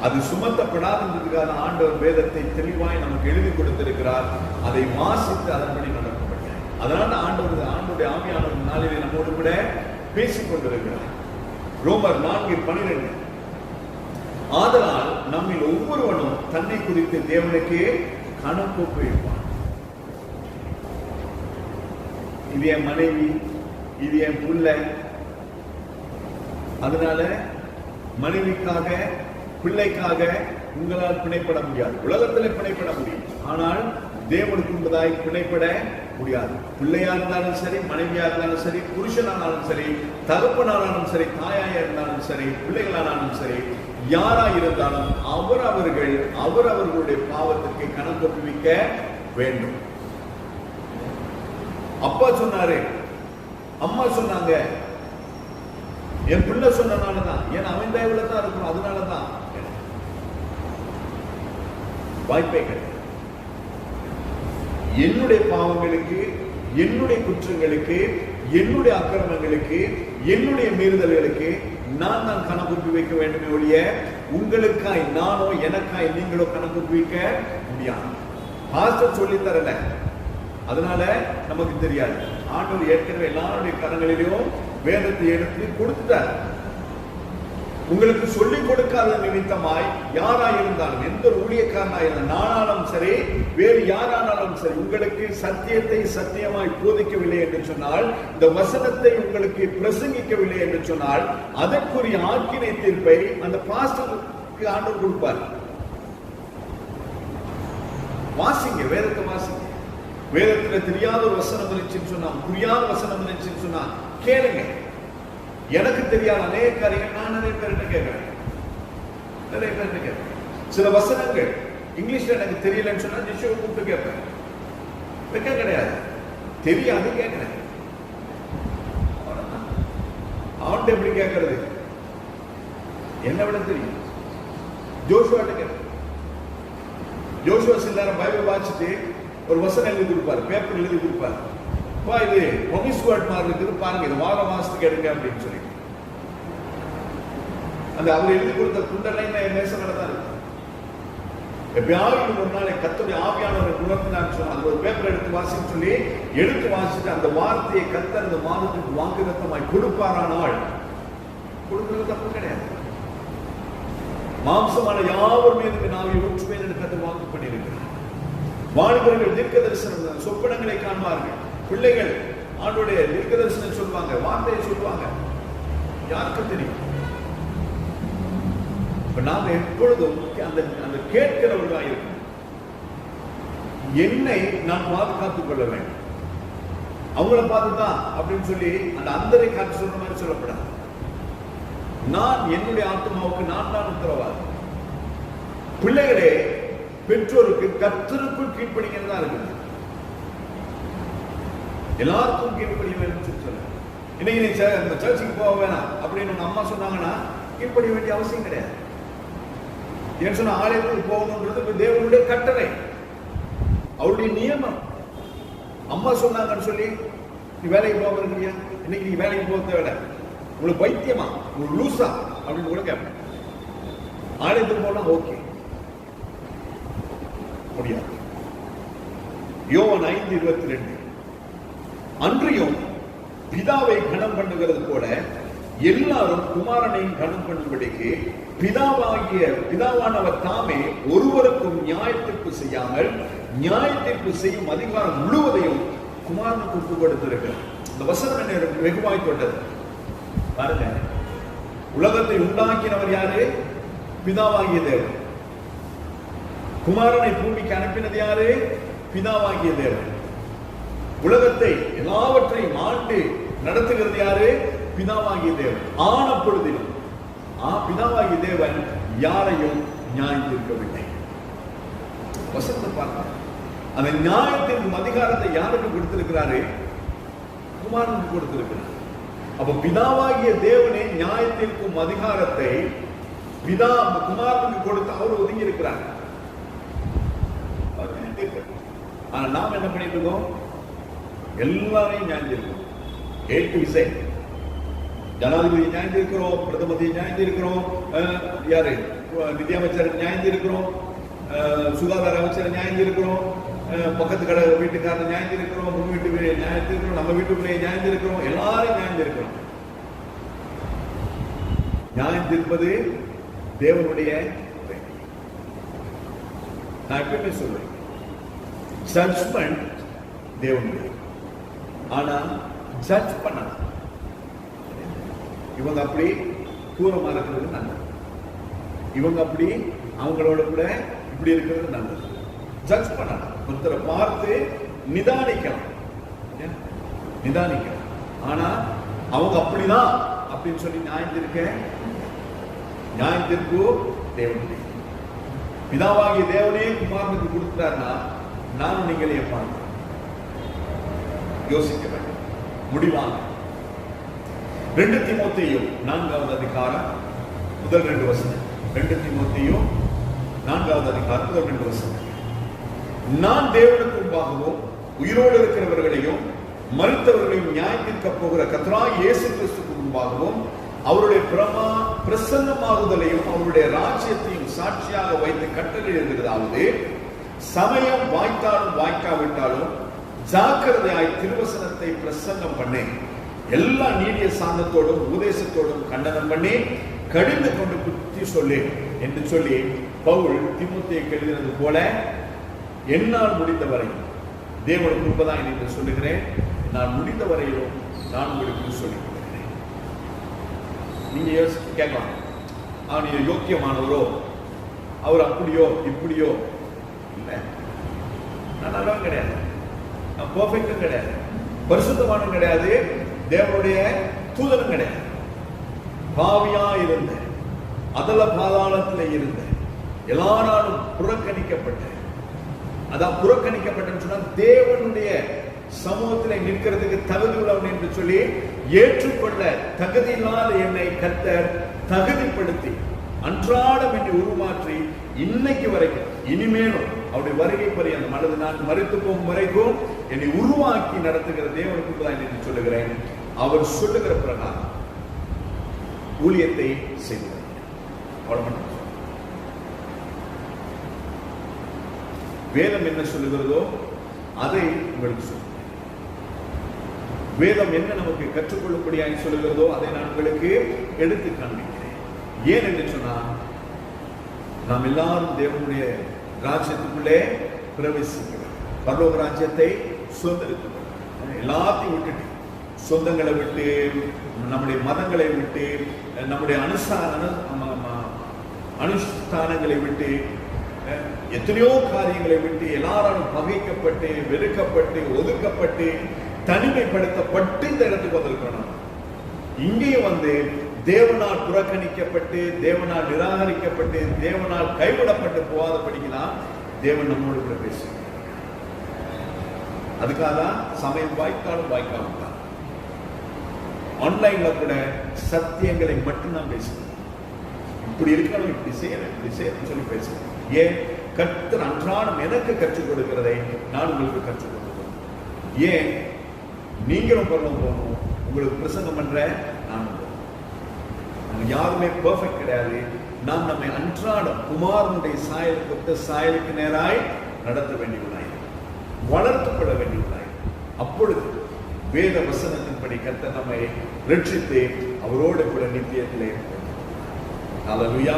அது சுமத்தப்படாததுக்காக ஆண்டவர் வேதத்தை தெளிவாய் நமக்கு எழுதி கொடுத்திருக்கிறார். அதை வாசித்து அதன்படி நடக்கப்பட்டேன். அதனால ஆண்டவருடைய ஆவியானவர் நாளிலே நம்மோடு கூட பேசிக் கொண்டிருக்கிறார். ரோமர் 4:12. ஆதலால் நம்மில் ஒவ்வொருவனும் தன்னை குறித்து தேவனுக்கு கணக்கு இருப்பான். இது என் மனைவி, இது என் புள்ள, அதனால மனைவிக்காக பிள்ளைக்காக உங்களால் பிணைப்பட முடியாது. உலகத்தில் பிணைப்பட முடியும், ஆனால் தேவனுக்கு உண்டதாய் பிணைப்பட முடியாது. பிள்ளையா இருந்தாலும் சரி, மனைவியா இருந்தாலும் சரி, புருஷனானாலும் சரி, தகப்பனானாலும் சரி, தாயாயா இருந்தாலும் சரி, பிள்ளைகளானாலும் சரி, யாரா இருந்தாலும் அவர்களுடைய பாவத்திற்கு கணக்கு ஒப்புவிக்க வேண்டும். அப்பா சொன்னாரு, அம்மா சொன்னாங்க, என் பிள்ளை சொன்னனாலதான், ஏன்னா அவன் தயவுல தான் இருக்கணும், அதனாலதான் வாய்ப்பே கிடையாது. என்னுடைய பாவங்களுக்கு, என்னுடைய குற்றங்களுக்கு, என்னுடைய அக்கிரமங்களுக்கு, என்னுடைய மீறுதல்களுக்கு நான் தான் கணக்கு வைக்க வேண்டுமே ஒழிய உங்களுக்காய் நானோ எனக்காய் நீங்களோ கணக்கு வைக்க முடியாது. பாஸ்டர் சொல்லி தரல, அதனால நமக்கு தெரியாது. ஆண்டவர் ஏற்கனவே எல்லாருடைய கரங்களிலும் வேதத்தை எடுத்து கொடுத்துட்டார். உங்களுக்கு சொல்லிக் கொடுக்காத நிமித்தமாய் யாராய் இருந்தாலும், எந்த ஒரு ஊழியக்காரனாய் இருந்தாலும், நானாலும் சரி வேறு யாரானாலும் சரி, உங்களுக்கு சத்தியத்தை சத்தியமாய் போதிக்கவில்லை என்று சொன்னால், இந்த வசனத்தை உங்களுக்கு பிரசங்கிக்கவில்லை என்று சொன்னால், அதற்குரிய ஆக்கினை தீர்ப்பை அந்த பாஸ்டருக்கு ஆண்டவர் கொடுப்பார். வாசிங்க, வேதத்தை வாசிங்க. வேதத்துல தெரியாத ஒரு வசனம் இருந்துச்சுன்னு சொன்னா, புரியாத வசனம் இருந்துச்சுன்னு சொன்னா கேளுங்க. எனக்கு தெரியாத அநேக காரியங்கள் நான் நிறைய பேர்கிட்ட கேட்கிறேன். சில வசனங்கள் இங்கிலீஷ்ல எனக்கு தெரியலன்னு சொன்னா ஜிஷுவை கூப்பிட்டு கேட்பேன். வைக்க கிடையாது, தெரியாது கேட்கிறேன். அவன்கிட்ட எப்படி கேட்கறது? என்ன விட தெரியும். ஜோஷுவாட்ட கேட்கிறேன். ஜோஷுவா சில நேரம் பைபிள் வாசிச்சுட்டு ஒரு வசனம் எழுதி கொடுப்பாரு, பேப்பர் எழுதி கொடுப்பாரு. இது ப்ரொமிஸ்குவேட் மாதிரி இருக்குது பாருங்க, இது வார மாசத்துக்கு எடுங்க அப்படின்னு சொல்லி அந்த அவர் எழுதி கொடுத்த துண்டெல்லாம் என் நேசங்கள தான் இருக்கு. எப்பயாவது ஒரு நாளை கர்த்தருடைய ஆவியானவர் உணர்த்தினான்னு சொன்னா அந்த ஒரு பேப்பர் எடுத்து வாசின்னு சொல்லி எடுத்து வாசிட்டு அந்த வார்த்தையை கர்த்தர் அந்த மாதத்துக்கு வாக்குத்தத்தமாய் கொடுப்பாரானால் கொடுக்கிறது தப்பு கிடையாது. மாம்சமான யாவர் மீது நாவை ஊற்றுவேன் என்று கர்த்தர் வாக்கு பண்ணியிருக்கிறார். வாலிபர்கள் தீர்க்க தரிசனம் சொப்பனங்களை காண்பார்கள். பிள்ளைகள் ஆண்டோடைய தீர்க்க தரிசனம் சொல்லுவாங்க, வார்த்தையை சொல்லுவாங்க. யாருக்கு தெரியும்? நாம எப்பொழுதும் அந்த கேட்கிறவர்களாக இருக்கும். என்னை நான் பாதுகாத்துக் கொள்ள வேண்டும். அவங்கள பார்த்துதான் அப்படின்னு சொல்லி அந்த அந்தரை காத்து சொல்ற மாதிரி சொல்லப்படாது. நான் என்னுடைய ஆத்மாவுக்கு நான் தான் உத்தரவாதி. பிள்ளைகளே, பெற்றோருக்கு கர்த்தருக்குள் கீழ்ப்படிங்கிறதா இருக்குது. எல்லாருக்கும் கீழ்ப்படிய வேண்டும் சொல்ல. இன்னைக்கு நீ சர்ச்சுக்கு போக வேணாம் அப்படின்னு உங்க அம்மா சொன்னாங்கன்னா கீழ்ப்படிய வேண்டிய அவசியம் கிடையாது. ஏன்னு சொன்னா ஆலயத்துக்கு போகணுன்றது தேவனுடைய கட்டளை, அவருடைய நியமம். அம்மா சொன்னாங்கன்னு சொல்லி நீ வேலைக்கு போக இருக்கிறியா? இன்னைக்கு நீ வேலைக்கு போக தேவை, உங்களுக்கு பைத்தியமா, உங்களுக்கு லூசா அப்படின்னு கூட கேட்பேன். ஆலயத்துக்கு போனா ஓகே முடியாது. யோவான் 5:22 அன்றியும் பிதாவை கனம் பண்ணுகிறது போல எல்லாரும் குமாரனையும் கனம் பண்ணும்படிக்கு பிதாவானவர் தாமே ஒருவருக்கும் நியாயத்தீர்ப்பு செய்யாமல் நியாயத்தீர்ப்பு செய்யும் அதிகாரம் முழுவதையும் குமாரனுக்கு ஒப்பு கொடுத்திருக்கிறார். இந்த வசனம் என்ன வெகுவாய் கொண்டது பாருங்க. உலகத்தை உண்டாக்கினவர் யாரு? பிதாவாகிய தேவன். குமாரனை பூமிக்கு அனுப்பினது யாரு? பிதாவாகிய தேவன். உலகத்தை எல்லாவற்றையும் ஆண்டு நடத்துகிறது யாரு? பிதாவாகிய தேவன். ஆன பொழுதிலும் பிதாவாகிய தேவன் யாரையும் நியாயம் தீர்க்கவில்லை. வசனத்தை பார்க்க அந்த நியாயத்தின் அதிகாரத்தை யாருக்கு கொடுத்திருக்கிறாரு? குமாரனுக்கு கொடுத்திருக்கிறார். அப்ப பிதாவாகிய தேவனே நியாயத்திற்கும் அதிகாரத்தை குமாரனுக்கு கொடுத்து அவர் ஒதுங்கி இருக்கிறார். ஆனா நாம் என்ன பண்ணிட்டு இருக்கோம்? எல்லாரையும் நியாயந்திருக்கிறோம். ஏட்டு விசை ஜனாதிபதி நியாயந்திருக்கிறோம், பிரதமரை நியாயந்திருக்கிறோம், யாரு நிதியமைச்சர் நியாயந்திருக்கிறோம், சுகாதார அமைச்சர் நியாயந்திருக்கிறோம், பக்கத்து கடை வீட்டுக்காரர் நியாயந்திருக்கிறோம், முன் வீட்டு நியாயத்திருக்கிறோம், நம்ம வீட்டுக்குள்ளே நியாயந்திருக்கிறோம், எல்லாரையும் நியாயந்திருக்கிறோம். நியாயம் தீர்ப்பது தேவனுடைய. நான் எப்பவுமே சொல்றேன், ஜட்ஜ்மெண்ட் தேவனுடைய. ஆனா ஜட்ஜ் பண்ணணும். இவங்க அப்படி தூரமா இருக்கிறது நல்லது, இவங்க அப்படி அவங்களோட கூட இப்படி இருக்கிறது நல்லது. ஜட்ஜ் பண்ணலாம், ஒருத்தரை பார்த்து நிதானிக்கலாம். ஆனா அவங்க அப்படிதான் அப்படின்னு சொல்லி நியாயம் தீர்ப்பு தேவனுடைய பிதாவாகிய தேவனே குமாரனுக்கு கொடுத்தாருன்னா நானும் நீங்களே பார்க்க யோசிக்க வேண்டும். முடிவாங்க 2 தீமோத்தேயு 4வது அதிகாரம் முதல் 2 வசனம். 2 தீமோத்தேயு 4வது அதிகாரம் முதல் 2 வசனம். நான் தேவனுக்கு முன்பாகவும் உயிரோடு இருக்கிறவர்களையும் மரித்தவர்களையும் நியாயத்திற்க போகிற கர்த்தராகிய இயேசு கிறிஸ்துவுக்கு முன்பாகவும் அவருடைய பிரசன்னமாகுதலையும் அவருடைய ராஜ்யத்தையும் சாட்சியாக வைத்து கட்டளையிடுகிறதாவது, சமயம் வாய்த்தாலும் வாய்க்காவிட்டாலும் ஜாக்கிரதையாய் திருவசனத்தை பிரசங்கம் பண்ணி எல்லா நீடிய சாந்தத்தோடும் உபதேசத்தோடும் கண்டனம் பண்ணி கடிந்து கொண்டு புத்தி சொல்லு என்று சொல்லி பவுல் தீமோத்தேயுக்கு எழுதினது போல என்னால் முடிந்தவரை தேவனுக்கு முன்பதாக என்று சொல்லுகிறேன், நான் முடிந்த வரையிலும் நான் உங்களுக்கு சொல்லிக் கொடுக்கிறேன். நீங்க யோசிச்சு கேட்கலாம், நீங்க யோக்கியமானவரோ, அவர் அப்படியோ இப்படியோ இல்லை. நான் நல்லவன் கிடையாது, நான் பெர்ஃபெக்டும் கிடையாது, பரிசுத்தமானும் கிடையாது, தேவனுடைய தூதனும் கிடையாது. பாவியா இருந்த, அதல பாதாளத்துல இருந்த, எல்லா நாளும் புறக்கணிக்கப்பட்ட, அதான் புறக்கணிக்கப்பட்டன்னு சொன்னா தேவனுடைய சமூகத்தில் நிற்கிறதுக்கு தகுதி உள்ளவன் என்று சொல்லி ஏற்றுக்கொள்ள தகுதி இல்லாத என்னை கர்த்தர் தகுதிப்படுத்தி அன்றாடம் என்னை உருமாற்றி இன்னைக்கு வரைக்கும் இனிமேலும் அவருடைய வருகை பறி அந்த மனது நான் மறித்து போகும் வரைக்கும் என்னை உருவாக்கி நடத்துகிற தேவனுக்கு தான் என்று சொல்லுகிறேன். அவர் சொல்லுகிற பிரகாரம் ஊழியத்தை செய்து வேதம் என்ன சொல்லுகிறதோ அதை உங்களுக்கு சொல்லுங்கள். வேதம் என்ன நமக்கு கற்றுக்கொள்ளும்படியாக சொல்லுகிறதோ அதை நான் உங்களுக்கு எடுத்து காண்பிக்கிறேன். ஏன் என்று சொன்னா, நாம் எல்லாரும் தேவனுடைய ராஜ்யத்துக்குள்ளே பிரவேசிக்கிறோம். பரலோக ராஜ்யத்தை சுதந்திரித்துக் எல்லாத்தையும் விட்டுட்டு, சொந்தங்களை விட்டு, நம்முடைய மதங்களை விட்டு, நம்முடைய அனுஷ்டானங்களை விட்டு, எத்தனையோ காரியங்களை விட்டு, எல்லாரும் பகைக்கப்பட்டு, வெறுக்கப்பட்டு, ஒதுக்கப்பட்டு, தனிமைப்படுத்தப்பட்டு இந்த இடத்துக்கு வந்திருக்கணும். இங்கேயும் வந்து தேவனால் புறக்கணிக்கப்பட்டு, தேவனால் நிராகரிக்கப்பட்டு, தேவனால் கைவிடப்பட்டு போகாதபடிக்கலாம் தேவன் நம்மோடு கூட பேசுகிறார். அதுக்காக தான் சமயம் வாய்க்காலும் வாய்க்காலும் தான் ஆன்லைன்ல கூட சத்தியங்களை மட்டும் தான் பேசுகிறேன். இப்படி இருக்கணும், இப்படி செய்யணும் சொல்லி பேசுகிறேன். ஏன்? கர்த்தர் அன்றாடம் எனக்கு கற்றுக் கொடுக்கிறதை நான் உங்களுக்கு கற்றுக் கொடுக்கிறேன். ஏன்? நீங்களும் போகணும், உங்களுக்கு பிரசங்கம் பண்ற நானும் போகணும். யாருமே பெர்ஃபெக்ட் கிடையாது. நாம் நம்மை அன்றாடம் குமாரனுடைய சாயலுக்கு சாயலுக்கு நேராய் நடத்த வேண்டியவனாய், வளர்த்துக் கொள்ள வேண்டியவனாய். அப்பொழுது வேத வசனத்தின்படி கர்த்தர் நம்மை ரட்சித்து அவரோடு கூட நித்தியத்திலே ஹல்லேலூயா.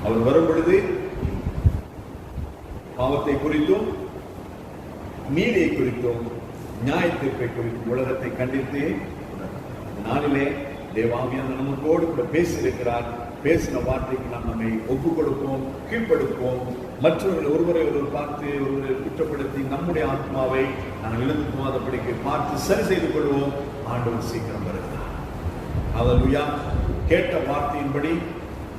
அவர் வரும் பொழுது பாவத்தை குறித்தும் நீதியை குறித்தும் நியாயத்தீர்ப்பை குறித்தும் உலகத்தை கண்டித்து நாளிலே தேவாவியான நமக்கோடு கூட பேசியிருக்கிறார். பேசின வார்த்தைக்கு நாம் நம்மை ஒப்புக் கொடுப்போம், கீழ்ப்படுப்போம். மற்றவர்கள் ஒருவரை ஒருவர் பார்த்து ஒருவரை குற்றப்படுத்தி நம்முடைய ஆத்மாவை நாம் இழந்து போகாதபடிக்கு பார்த்து சரி செய்து கொள்வோம். ஆண்டவர் சீக்கிரம் வருகிறார். ஹல்லேலூயா. கேட்ட வார்த்தையின்படி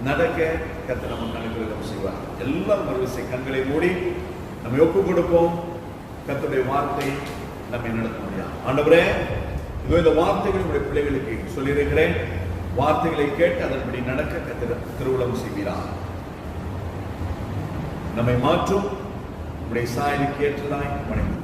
நடக்க கர்த்தர் நமக்கு அனுகிரகம் செய்வார். எல்லாரும் மறுவிசை கண்களை மூடி நம்மை ஒப்புக் கொடுப்போம். கர்த்தருடைய வார்த்தை நம்மை நடத்த முடியாது. ஆண்டவரே, இதோ இந்த வார்த்தைகள் உங்களுடைய பிள்ளைகளுக்கு சொல்லியிருக்கிறேன். வார்த்தைகளை கேட்டு அதன்படி நடக்க கர்த்தர் திருவுளம் செய்வீராக. நம்மை மாற்றும் உங்களுடைய சாயலுக்கு ஏற்றதாய் வணங்குகிறோம்.